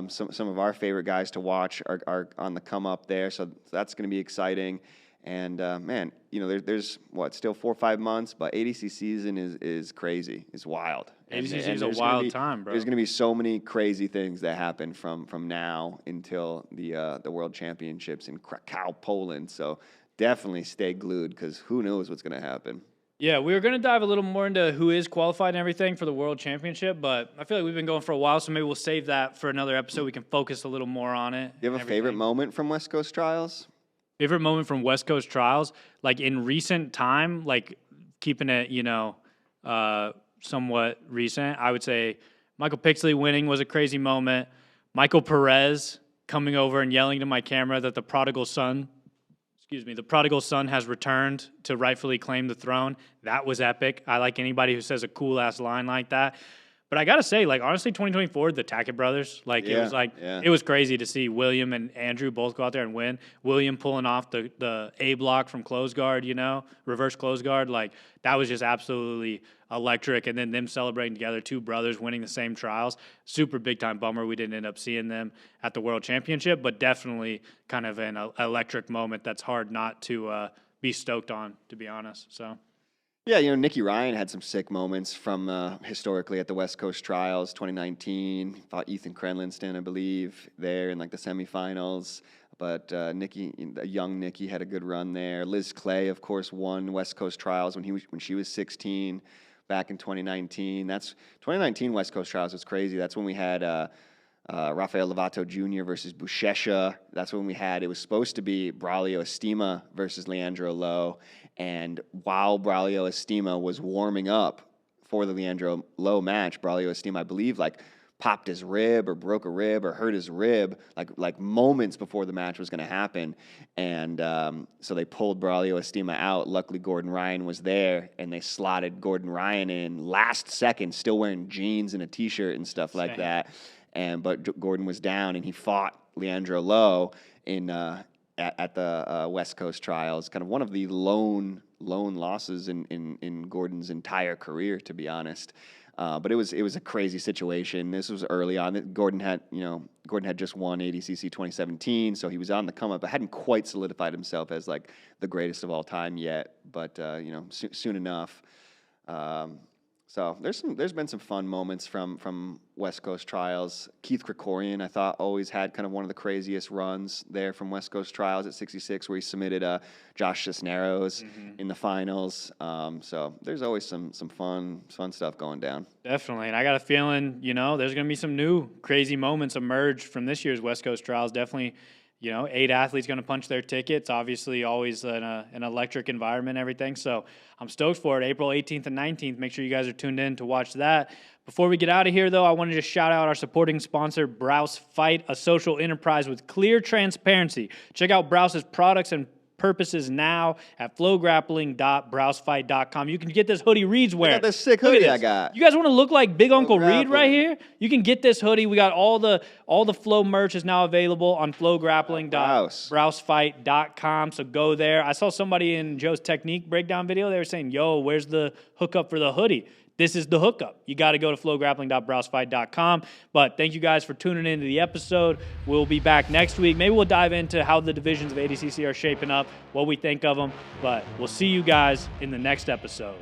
Some of our favorite guys to watch are on the come up there. So that's going to be exciting. And man, you know, there's still 4 or 5 months, but ADCC season is crazy. It's wild. ADCC is a wild time, bro. There's going to be so many crazy things that happen from now until the World Championships in Krakow, Poland. So definitely stay glued because who knows what's going to happen. Yeah, we were going to dive a little more into who is qualified and everything for the World Championship, but I feel like we've been going for a while, so maybe we'll save that for another episode. We can focus a little more on it. Do you have a favorite moment from West Coast Trials? Favorite moment from West Coast Trials? Like in recent time, like keeping it, you know, somewhat recent, I would say Michael Pixley winning was a crazy moment. Michael Perez coming over and yelling to my camera that the prodigal son has returned to rightfully claim the throne. That was epic. I like anybody who says a cool-ass line like that. But I got to say, like, honestly, 2024, the Tackett brothers, it was crazy to see William and Andrew both go out there and win. William pulling off the A block from close guard, you know, reverse close guard. Like, that was just absolutely electric. And then them celebrating together, two brothers winning the same trials. Super big-time bummer we didn't end up seeing them at the World Championship, but definitely kind of an electric moment that's hard not to be stoked on, to be honest, so. Yeah, you know, Nicky Ryan had some sick moments from historically at the West Coast Trials 2019. Fought Ethan Krenlinston, I believe, there in like the semifinals. But young Nicky had a good run there. Liz Clay, of course, won West Coast Trials when she was 16 back in 2019. 2019 West Coast Trials was crazy. That's when we had Rafael Lovato Jr. versus Buchecha. That's when it was supposed to be Braulio Estima versus Leandro Lo. And while Braulio Estima was warming up for the Leandro Lo match, Braulio Estima, I believe, like popped his rib or broke a rib or hurt his rib like moments before the match was going to happen. And so they pulled Braulio Estima out. Luckily, Gordon Ryan was there, and they slotted Gordon Ryan in last second, still wearing jeans and a T-shirt and stuff like that. But Gordon was down, and he fought Leandro Lo at the West Coast Trials. Kind of one of the lone losses in Gordon's entire career, to be honest. But it was a crazy situation. This was early on. Gordon had just won ADCC 2017, so he was on the come up, but hadn't quite solidified himself as like the greatest of all time yet. But soon enough. So there's been some fun moments from West Coast Trials. Keith Krikorian, I thought, always had kind of one of the craziest runs there from West Coast Trials at 66, where he submitted Josh Cisneros in the finals. So there's always some fun stuff going down. Definitely, and I got a feeling, there's going to be some new crazy moments emerge from this year's West Coast Trials. Definitely. 8 athletes going to punch their tickets. Obviously, always an electric environment, everything. So I'm stoked for it. April 18th and 19th. Make sure you guys are tuned in to watch that. Before we get out of here, though, I want to just shout out our supporting sponsor, Browse Fight, a social enterprise with clear transparency. Check out Browse's products and purposes now at FloGrappling.browsefight.com. You can get this hoodie Reed's wearing. Look at this sick hoodie I got. You guys want to look like Big Uncle Reed right here? You can get this hoodie. We got all the Flow merch is now available on FloGrappling.browsefight.com. So go there. I saw somebody in Joe's technique breakdown video. They were saying, "Yo, where's the hookup for the hoodie?" This is the hookup. You got to go to FloGrappling.browsefight.com. But thank you guys for tuning into the episode. We'll be back next week. Maybe we'll dive into how the divisions of ADCC are shaping up, what we think of them. But we'll see you guys in the next episode.